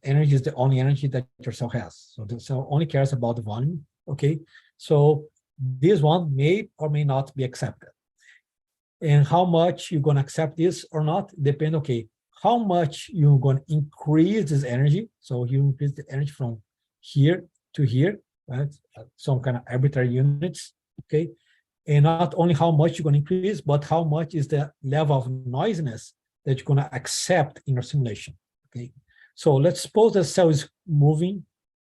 energy is the only energy that your cell has. So the cell only cares about the volume, okay? So this one may or may not be accepted. And how much you're going to accept this or not depend, okay, how much you're going to increase this energy. So you increase the energy from here to here, right? Some kind of arbitrary units, okay? And not only how much you're going to increase, but how much is the level of noisiness that you're going to accept in your simulation, okay? So let's suppose the cell is moving.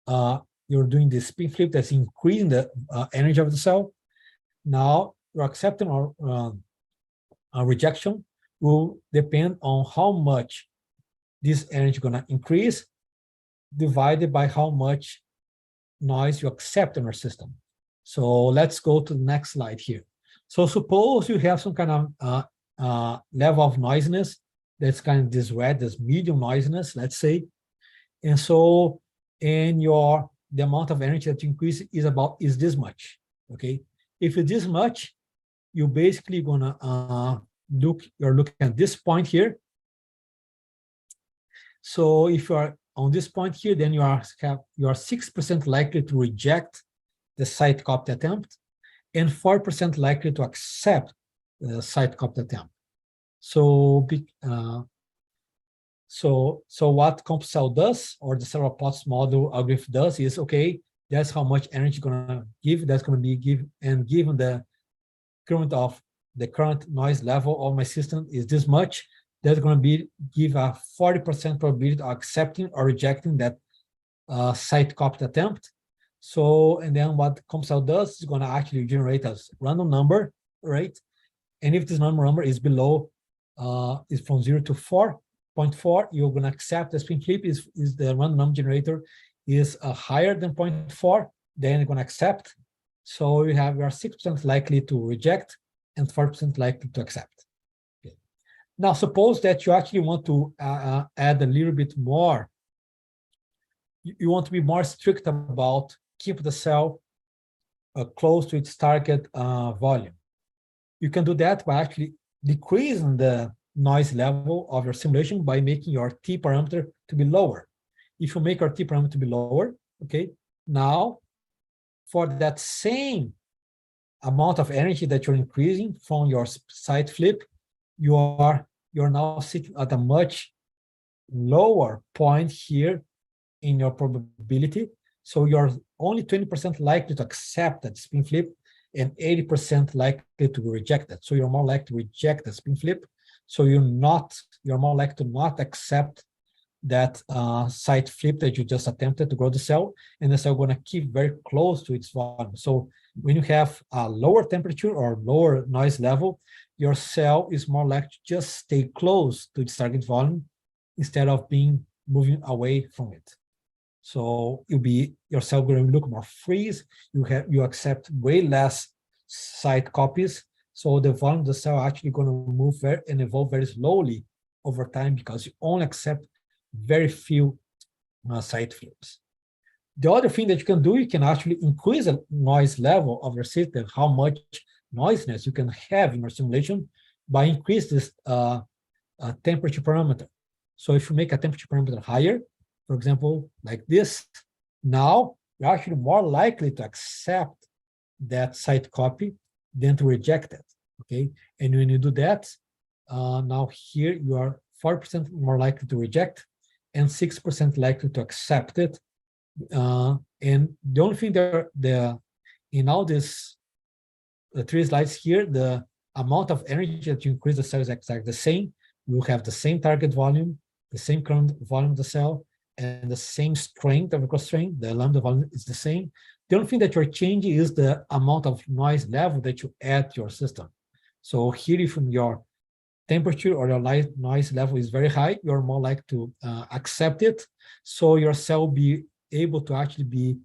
You're doing this spin flip that's increasing the energy of the cell. Now you're accepting or rejection will depend on how much this energy is going to increase divided by how much noise you accept in your system. So let's go to the next slide here. So suppose you have some kind of level of noisiness that's kind of this red, this medium noisiness, let's say. And so the amount of energy that you increase is this much, okay? If it's this much, you're basically gonna you're looking at this point here. So if you are on this point here, then you are 6% likely to reject the site copy attempt and 4% likely to accept the site copy attempt. So what CompCell does, or the cellular plots model algorithm does, is okay, that's how much energy gonna give, that's gonna be given, and given the current noise level of my system is this much, that's going to give a 40% probability of accepting or rejecting that site copy attempt. So, and then what CompCell does is going to actually generate a random number, right? And if this number is below, is from 0 to 4.4, you're going to accept the spin flip is the random number generator is higher than 0.4, then you're going to accept. So you are 6% likely to reject and 4% likely to accept. Okay. Now, suppose that you actually want to add a little bit more. You want to be more strict about keep the cell close to its target volume. You can do that by actually decreasing the noise level of your simulation by making your T parameter to be lower. If you make your T parameter to be lower, okay, now for that same amount of energy that you're increasing from your site flip, you're now sitting at a much lower point here in your probability. So you're only 20% likely to accept that spin flip and 80% likely to reject it. So you're more likely to reject the spin flip. So you're more likely to not accept that side flip that you just attempted to grow the cell, and the cell going to keep very close to its volume. So when you have a lower temperature or lower noise level, your cell is more likely to just stay close to its target volume instead of moving away from it. So your cell going to look more freeze. You accept way less side copies. So the volume of the cell actually going to move and evolve very slowly over time because you only accept very few side flips. The other thing that you can do, you can actually increase the noise level of your system, how much noisiness you can have in your simulation by increase this temperature parameter. So if you make a temperature parameter higher, for example, like this, now you're actually more likely to accept that side copy than to reject it, okay? And when you do that, now here you are 4% more likely to reject and 6% likely to accept it. And the only thing in all these the 3 slides here, the amount of energy that you increase the cell is exactly the same. You have the same target volume, the same current volume of the cell, and the same strength of the constraint. The lambda volume is the same. The only thing that you're changing is the amount of noise level that you add to your system. So here, if your temperature or your noise level is very high, you're more likely to accept it. So your cell will be able to actually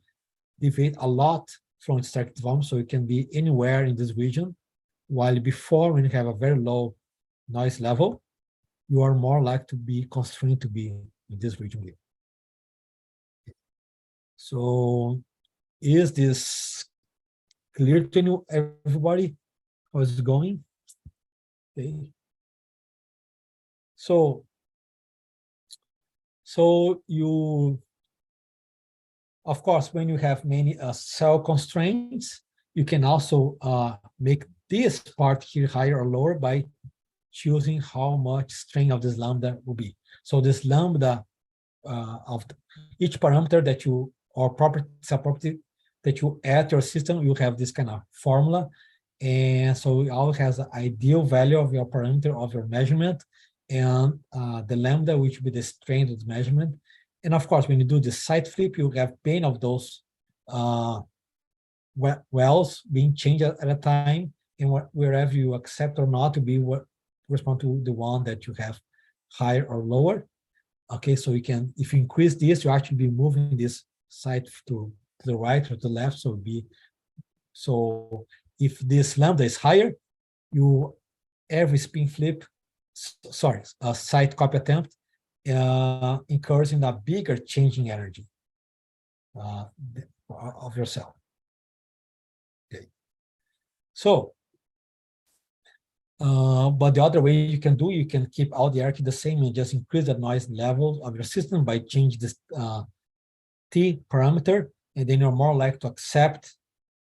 deviate a lot from its target volume, so it can be anywhere in this region. While before, when you have a very low noise level, you are more likely to be constrained to be in this region here. So is this clear to everybody? How is it going? Okay. So you, of course, when you have many cell constraints, you can also make this part here higher or lower by choosing how much strain of this lambda will be. So this lambda of each parameter that you, or cell property that you add to your system, you have this kind of formula. And so it always has the ideal value of your parameter of your measurement, and the lambda, which will be the strain of the measurement. And of course, when you do the side flip, you have pain of those wells being changed at a time, and wherever you accept or not to be what correspond to the one that you have higher or lower. Okay, so you can, if you increase this, you actually be moving this side to the right or to the left. So if this lambda is higher, every spin flip, side copy attempt incurs in a bigger changing energy of your cell. Okay. So, but the other way you can keep all the hierarchy the same and just increase the noise level of your system by changing this T parameter, and then you're more likely to accept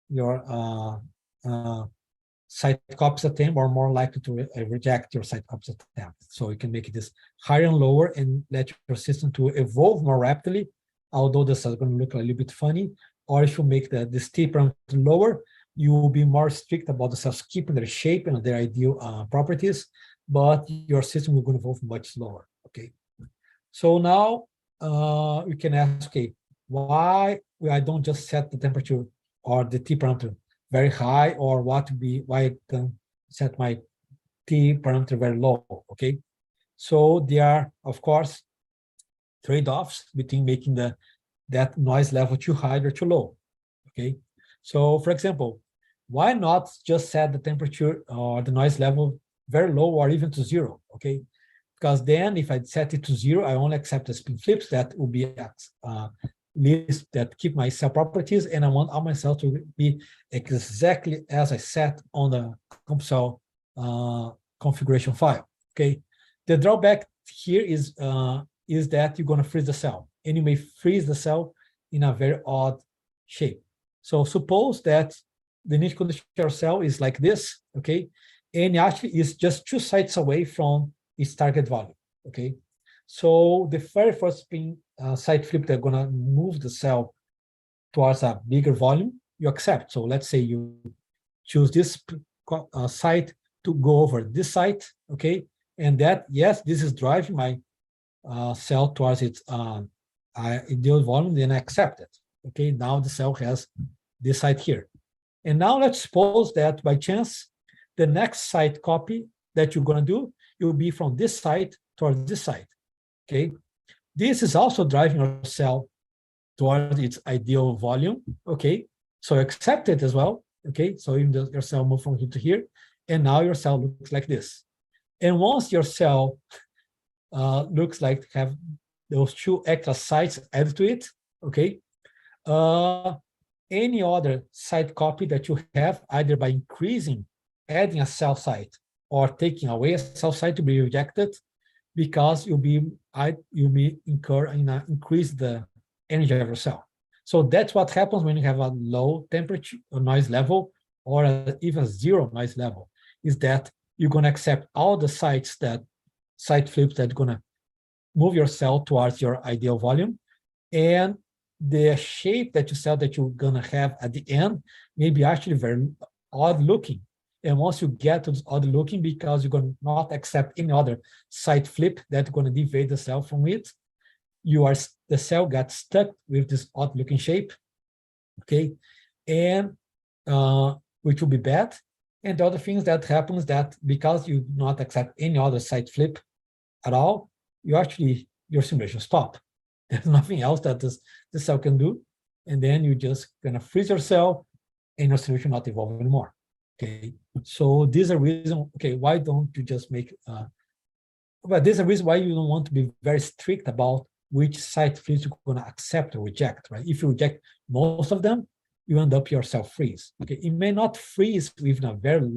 your side copies attempt, or more likely to reject your side copies attempt. So you can make this higher and lower and let your system to evolve more rapidly, although this is going to look a little bit funny. Or if you make this T parameter lower, you will be more strict about the cells keeping their shape and their ideal properties, but your system will evolve much slower. Okay. So now you can ask, okay, why I don't just set the temperature or the T parameter very high, or why I can set my T parameter very low? Okay. So there are, of course, trade-offs between making that noise level too high or too low. Okay. So for example, why not just set the temperature or the noise level very low or even to 0? Okay. Because then if I set it to 0, I only accept the spin flips that will be list that keep my cell properties, and I want all my cells to be exactly as I set on the comp cell configuration file. Okay. The drawback here is that you're going to freeze the cell, and you may freeze the cell in a very odd shape. So suppose that the initial condition of your cell is like this, okay, and actually is just 2 sites away from its target volume. Okay. So the very first spin side flip, they're going to move the cell towards a bigger volume, you accept. So let's say you choose this site to go over this site, okay? And that, yes, this is driving my cell towards its ideal volume, then I accept it. Okay, now the cell has this site here. And now let's suppose that by chance, the next site copy that you're gonna do, it will be from this site towards this site, okay? This is also driving your cell towards its ideal volume, okay? So accept it as well, okay? So even your cell moved from here to here, and now your cell looks like this. And once your cell looks like have those two extra sites added to it, okay? Any other site copy that you have, either by adding a cell site or taking away a cell site, to be rejected, because you'll be increase the energy of your cell. So that's what happens when you have a low temperature or noise level, or even zero noise level, is that you're going to accept all the site flips that are going to move your cell towards your ideal volume, and the shape that you're going to have at the end may be actually very odd looking. And once you get to this odd looking, because you're going to not accept any other site flip that's going to deviate the cell from it, the cell got stuck with this odd looking shape, okay? And which will be bad. And the other things that happens that because you do not accept any other site flip at all, your simulation stop. There's nothing else that the cell can do. And then you just gonna freeze your cell and your simulation not evolve anymore. Okay. So this is a reason, okay, why don't you just make but there's a reason why you don't want to be very strict about which site flips you're gonna accept or reject, right? If you reject most of them, you end up your cell freeze. Okay, it may not freeze with a very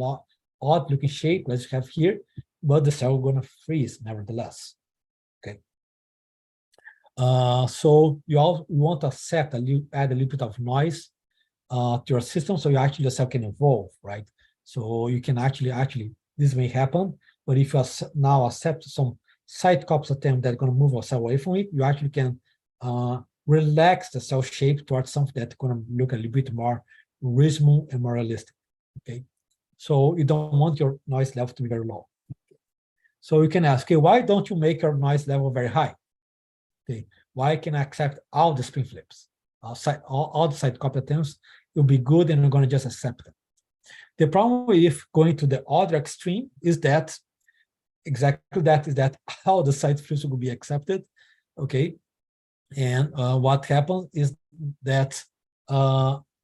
odd looking shape as you have here, but the cell is gonna freeze nevertheless. Okay. So you want to add a little bit of noise to your system, so the cell can evolve, right? So you can actually this may happen, but if you now accept some site copies attempt that are going to move a cell away from it, you actually can relax the cell shape towards something that's going to look a little bit more reasonable and more realistic. Okay, so you don't want your noise level to be very low. So you can ask, okay, why don't you make your noise level very high? Okay, why can I accept all the spin flips? All the site copy attempts will be good, and I'm going to just accept them. The problem with going to the other extreme is that how the site flips will be accepted. Okay, and what happens is that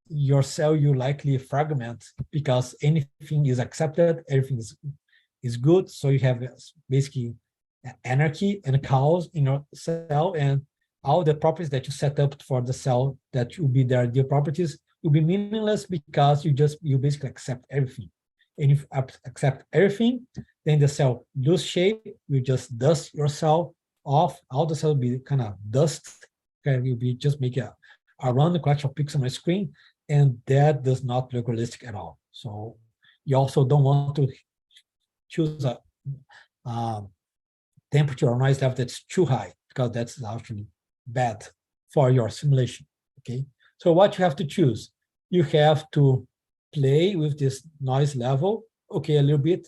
your cell you likely fragment, because anything is accepted, everything is good. So you have basically anarchy and chaos in your cell, and all the properties that you set up for the cell that will be their ideal properties will be meaningless, because you basically accept everything. And if you accept everything, then the cell lose shape. You just dust your cell off. All the cell will be kind of dust. Okay, you'll be just make a random collection of pixels on my screen, and that does not look realistic at all. So you also don't want to choose a temperature or noise level that's too high, because that's actually bad for your simulation. Okay, so what you have to choose, you have to play with this noise level, okay, a little bit,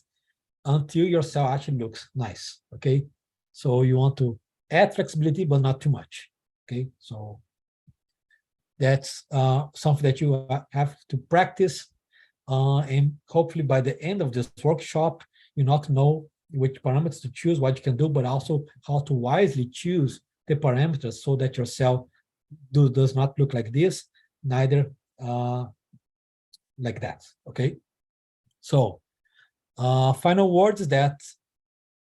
until your cell actually looks nice. Okay, so you want to add flexibility, but not too much. Okay, so that's something that you have to practice, and hopefully by the end of this workshop, you not know which parameters to choose, what you can do, but also how to wisely choose the parameters so that your cell does not look like this, neither like that. Okay, so final words that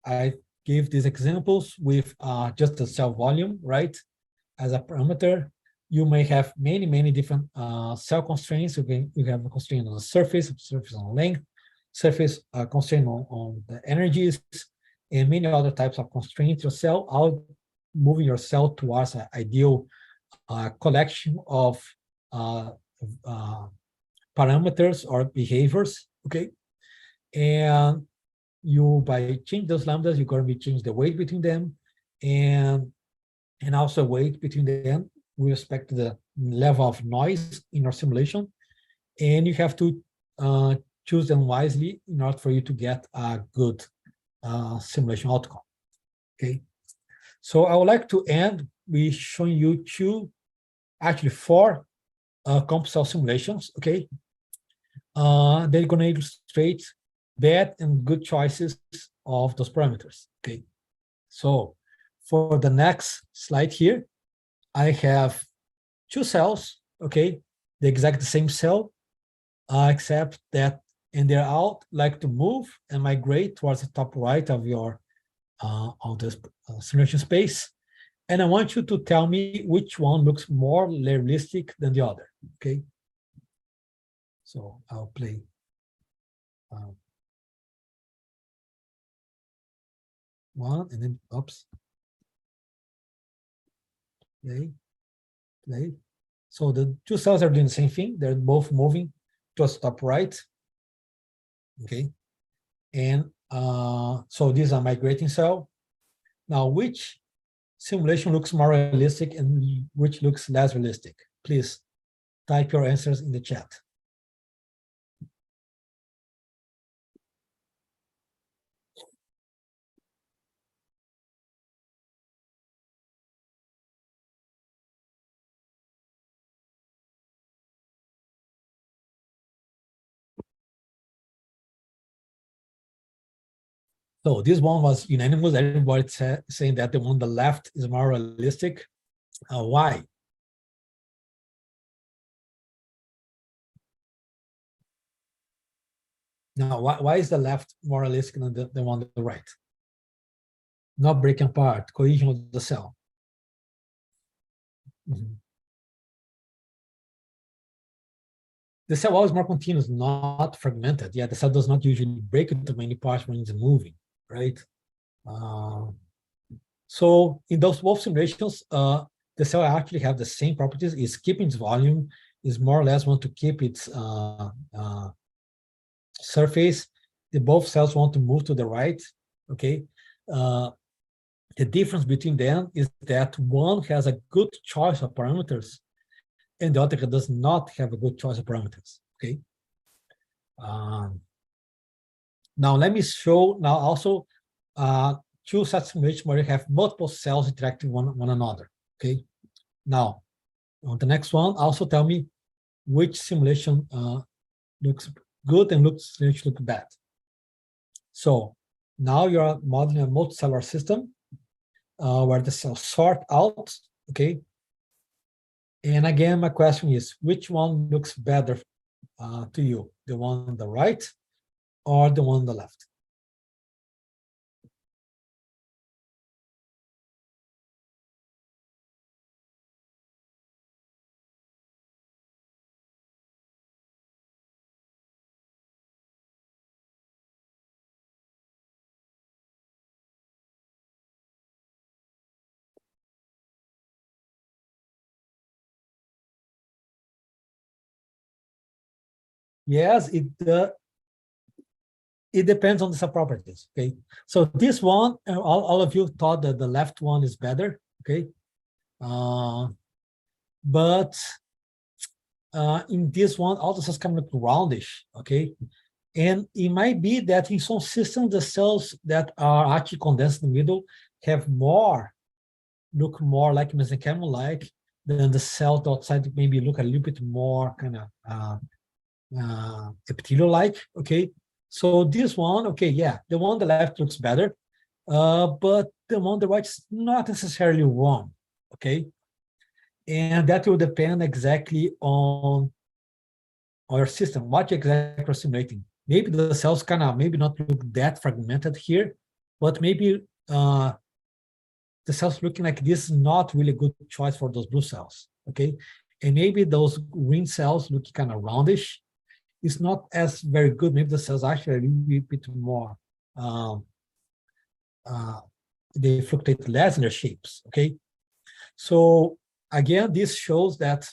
I give these examples with just the cell volume, right, as a parameter. You may have many different cell constraints. You have a constraint on the surface on length, surface constraint on the energies, and many other types of constraints. Your cell, all moving your cell towards an ideal collection of parameters or behaviors. Okay, and by changing those lambdas, you're going to be change the weight between them, and also weight between them. with respect to the level of noise in your simulation, and you have to choose them wisely in order for you to get a good simulation outcome. Okay, so I would like to end with showing you four computational simulations. Okay, they're going to illustrate bad and good choices of those parameters. Okay, so for the next slide here, I have two cells. Okay, the exact same cell, except that, and they're all like to move and migrate towards the top right of your of this simulation space. And I want you to tell me which one looks more realistic than the other. Okay. So I'll play. One and then oops. Play. So the two cells are doing the same thing. They're both moving towards the top right. Okay. And so these are migrating cell. Now, which simulation looks more realistic and which looks less realistic? Please type your answers in the chat. So this one was unanimous. Everybody saying that the one on the left is more realistic. Why? Now, why is the left more realistic than the one on the right? Not breaking apart, cohesion of the cell. Mm-hmm. The cell always more continuous, not fragmented. Yeah, the cell does not usually break into many parts when it's moving, right? So in those both simulations, the cell actually have the same properties. It's keeping its volume, is more or less want to keep its surface. Both cells want to move to the right. Okay. The difference between them is that one has a good choice of parameters and the other does not have a good choice of parameters. Okay. Now let me show now also two such simulations where you have multiple cells interacting one another. Okay. Now on the next one, also tell me which simulation looks good and looks bad. So now you're modeling a multicellular system where the cells sort out. Okay. And again, my question is, which one looks better to you? The one on the right or the one on the left? Yes, it depends on the subproperties. Okay, so this one, all of you thought that the left one is better. Okay, but in this one, all the cells kind of look roundish. Okay, and it might be that in some systems, the cells that are actually condensed in the middle have look more like mesenchymal-like than the cells outside maybe look a little bit more kind of epithelial-like. Okay, so this one, okay, yeah, the one on the left looks better, but the one on the right is not necessarily wrong. Okay, and that will depend exactly on your system, what exactly you're simulating. Maybe the cells kind of maybe not look that fragmented here, but maybe the cells looking like this is not really good choice for those blue cells. Okay, and maybe those green cells look kind of roundish. It's not as very good. Maybe the cells actually are a little bit more, they fluctuate less in their shapes. Okay, so again, this shows that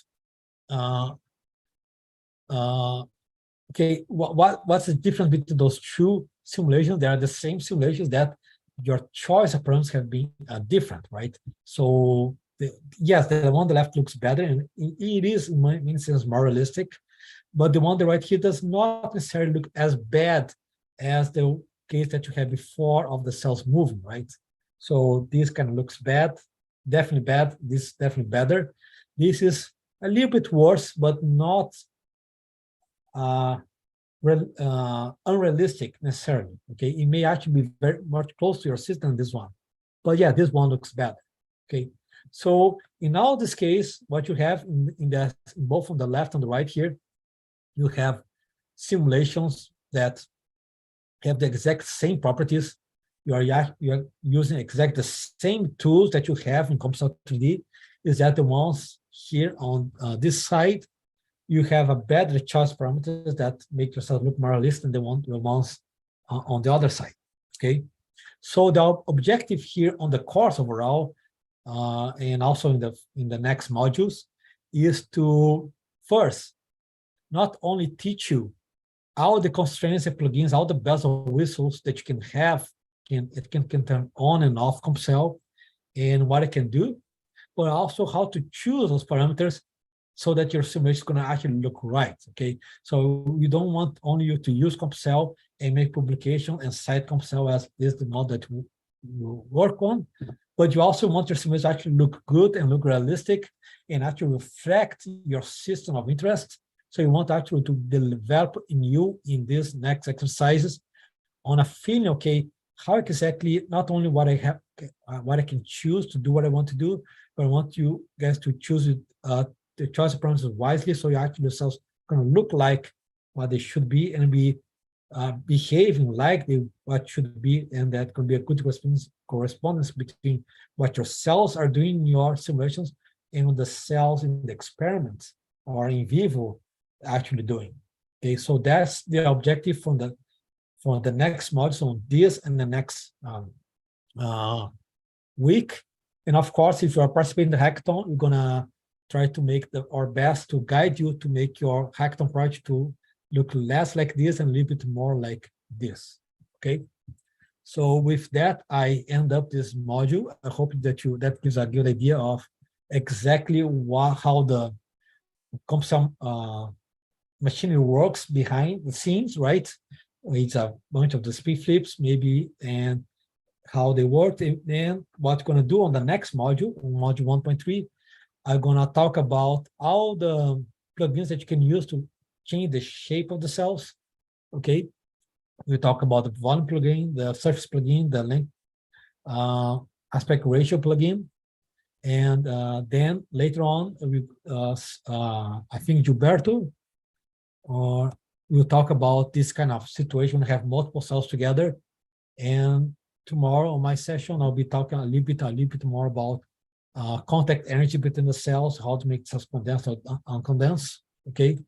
okay, what's the difference between those two simulations? They are the same simulations that your choice of parameters have been different, right? So yes, the one on the left looks better, and it is, in my sense, more realistic. But the one on the right here does not necessarily look as bad as the case that you had before of the cells moving, right? So this kind of looks bad, definitely bad. This is definitely better. This is a little bit worse, but not unrealistic necessarily. Okay, it may actually be very much close to your system, this one. But yeah, this one looks better. Okay, so in all this case, what you have in both on the left and the right here, you have simulations that have the exact same properties. You are using exactly the same tools that you have in Constraint 3D. Is that the ones here on this side, you have a better choice parameters that make yourself look more realistic than the ones on the other side. Okay, so the objective here on the course overall, and also in the next modules, is to first not only teach you all the constraints and plugins, all the bells and whistles that you can have, it can turn on and off CompCell and what it can do, but also how to choose those parameters so that your simulation is going to actually look right. Okay, so we don't want only you to use CompCell and make publication and cite CompCell as this is the model that you work on, but you also want your simulation to actually look good and look realistic and actually reflect your system of interest. So you want actually to develop in you in these next exercises on a feeling, okay, how exactly, not only what I have, what I can choose to do what I want to do, but I want you guys to choose the choice of parameters wisely, so you actually yourselves going to look like what they should be and be behaving like what should be, and that can be a good correspondence between what your cells are doing in your simulations and the cells in the experiments or in vivo actually doing. Okay, so that's the objective for the next module, so this and the next week. And of course, if you are participating in the hackathon, we're gonna try to make our best to guide you to make your hackathon project to look less like this and a little bit more like this. Okay. So with that, I end up this module. I hope that gives a good idea of exactly how the CompSum machinery works behind the scenes, right? It's a bunch of the speed flips, maybe, and how they work. And what we're going to do on the next module, module 1.3, I'm going to talk about all the plugins that you can use to change the shape of the cells. Okay. We talk about the volume plugin, the surface plugin, the length aspect ratio plugin. And then later on, I think Gilberto or we'll talk about this kind of situation, have multiple cells together. And tomorrow on my session, I'll be talking a little bit more about contact energy between the cells, how to make cells condense or uncondense. Okay.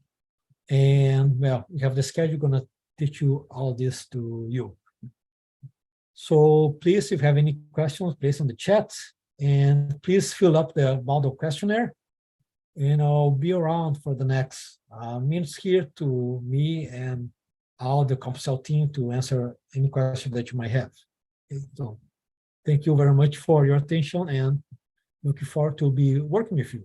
And well, we have the schedule going to teach you all this to you. So please, if you have any questions, place in the chat, and please fill up the model questionnaire. And I'll be around for the next minutes here to me and all the CompCell team to answer any question that you might have. Okay, so thank you very much for your attention and looking forward to be working with you.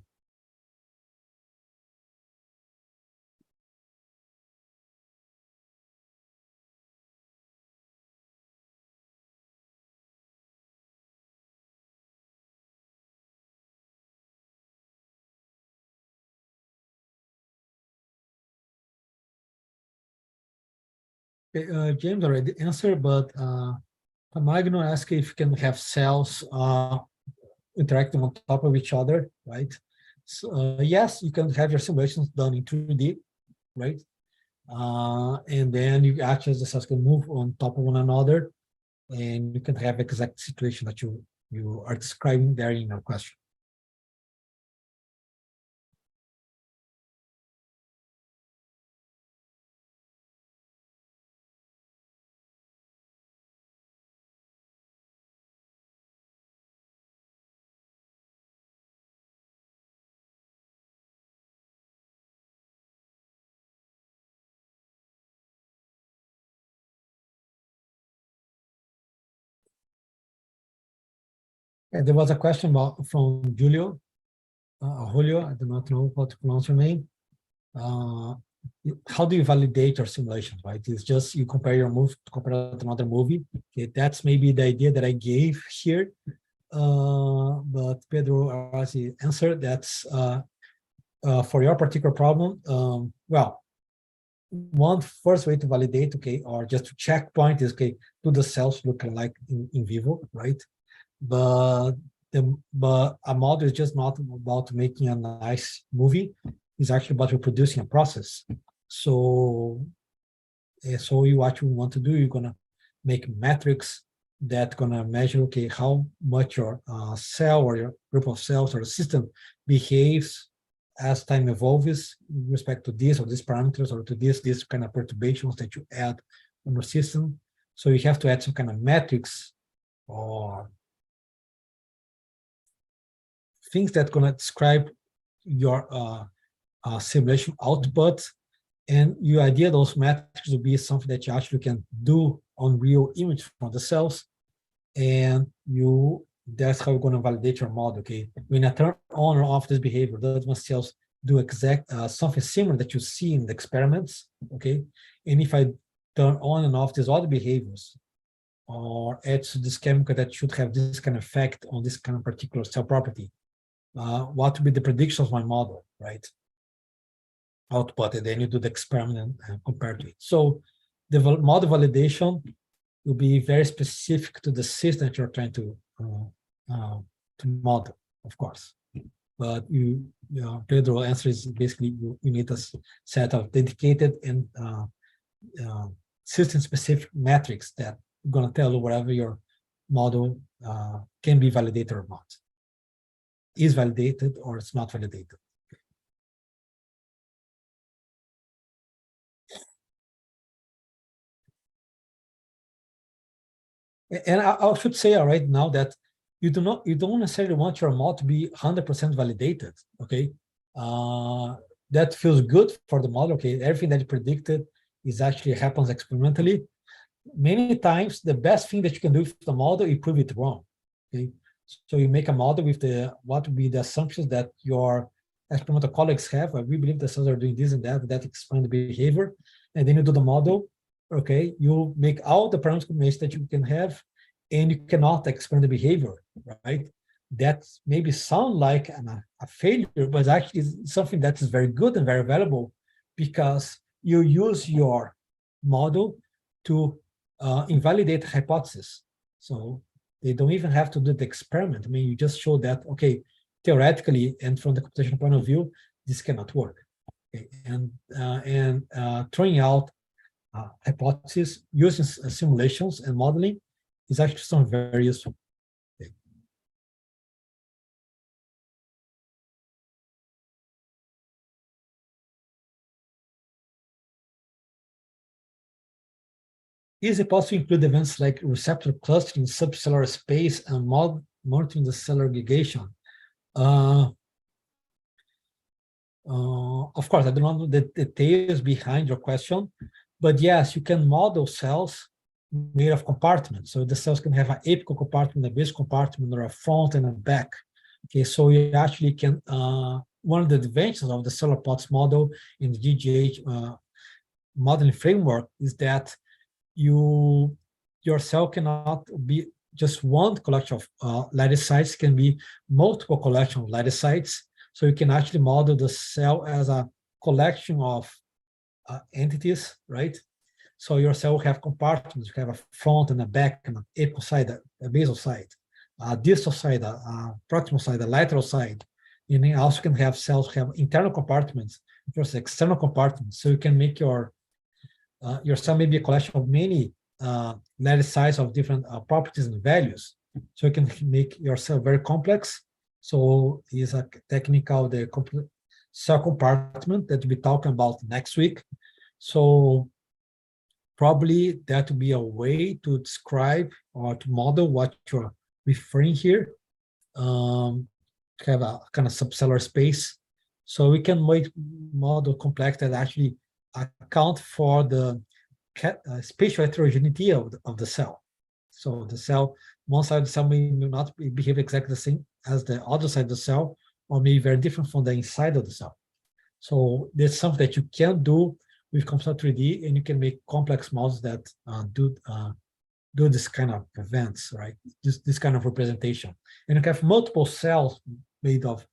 Okay, James already answered, but Magno asked if you can have cells interacting on top of each other, right? So, yes, you can have your simulations done in 3D, right? And then you actually the cells can move on top of one another, and you can have exact situation that you are describing there in your question. There was a question from Julio. Julio, I do not know how to pronounce your name. How do you validate your simulation, right? It's just you compare your movie to compare to another movie. Okay, that's maybe the idea that I gave here. But Pedro already answered that's for your particular problem. Well, one first way to validate, okay, or just to check point is, okay, do the cells look like in vivo, right? But a model is just not about making a nice movie. It's actually about reproducing a process. So what you want to do, you're gonna make metrics that gonna measure, okay, how much your cell or your group of cells or the system behaves as time evolves with respect to this or these parameters or to this kind of perturbations that you add on your system. So you have to add some kind of metrics or things that gonna describe your simulation output. And your idea those metrics will be something that you actually can do on real image from the cells. And that's how you're going to validate your model. Okay, when I turn on or off this behavior, does my cells do exact something similar that you see in the experiments? Okay, and if I turn on and off these other behaviors, or add to this chemical that should have this kind of effect on this kind of particular cell property, what would be the prediction of my model, right? Output, and then you do the experiment and compare to it. So the model validation will be very specific to the system that you're trying to model, of course. But Pedro answer is basically you need a set of dedicated and system-specific metrics that are going to tell you whether your model can be validated or not, is validated or it's not validated. And I should say right now that you don't necessarily want your model to be 100% validated. Okay, that feels good for the model. Okay, everything that you predicted is actually happens experimentally. Many times, the best thing that you can do with the model is prove it wrong. Okay, so you make a model with what would be the assumptions that your experimental colleagues have. We believe the cells are doing this and that explain the behavior, and then you do the model. Okay, you make all the parameter combinations that you can have, and you cannot explain the behavior, right? That maybe sound like a failure, but actually is something that is very good and very valuable because you use your model to invalidate hypothesis. So they don't even have to do the experiment. I mean, you just show that, okay, theoretically and from the computational point of view, this cannot work. Okay? And throwing out hypotheses using simulations and modeling is actually something very useful. Okay. Is it possible to include events like receptor clustering, subcellular space, and monitoring the cellular aggregation? Of course, I don't know the details behind your question, but yes, you can model cells made of compartments. So the cells can have an apical compartment, a base compartment, or a front and a back. Okay, so you actually can, one of the advantages of the cellular plots model in the GGH modeling framework is that your cell cannot be just one collection of lattice sites, can be multiple collection of lattice sites. So you can actually model the cell as a collection of entities, right? So your cell will have compartments. You have a front and a back and an apical side, a basal side, a distal side, a proximal side, a lateral side. And then also can have cells have internal compartments versus external compartments. So you can make your cell may be a collection of many lattice sites of different properties and values. So you can make your cell very complex. So it's a technical, the cell compartment that we'll be talking about next week. So probably that would be a way to describe or to model what you're referring here. Have a kind of subcellular space. So we can make model complex that actually account for the spatial heterogeneity of the cell. So the cell one side of the cell may not behave exactly the same as the other side of the cell, or may be very different from the inside of the cell. So there's something that you can do with Constraint 3D, and you can make complex models that do this kind of events, right? This kind of representation. And you can have multiple cells made of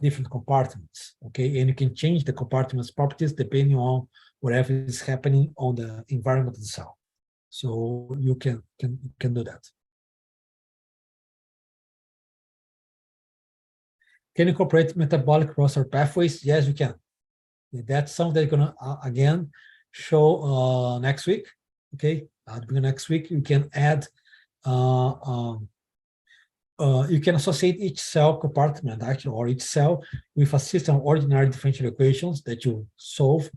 different compartments, okay? And you can change the compartment's properties depending on whatever is happening on the environment of the cell. So you can do that. Can you incorporate metabolic crossover pathways? Yes, you can. That's something that you're gonna again show next week. Okay, at the beginning of next week, you can add. You can associate each cell compartment actually, or each cell, with a system of ordinary differential equations that you solve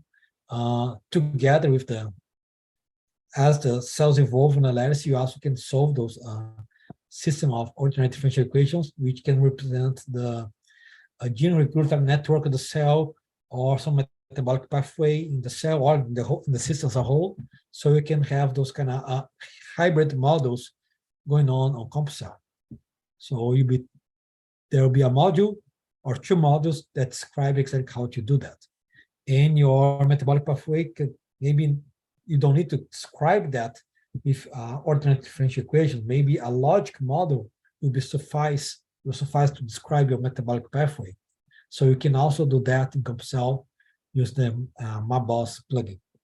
together with as the cells evolve in a lattice. You also can solve those system of ordinary differential equations, which can represent the gene recruitment network of the cell, or some metabolic pathway in the cell, or in the system as a whole. So you can have those kind of hybrid models going on CompuCell. So there will be a module or two modules that describe exactly how to do that. And your metabolic pathway, maybe you don't need to describe that with ordinary differential equations. Maybe a logic model will suffice to describe your metabolic pathway. So you can also do that in CompuCell, use the MapBoss plugin.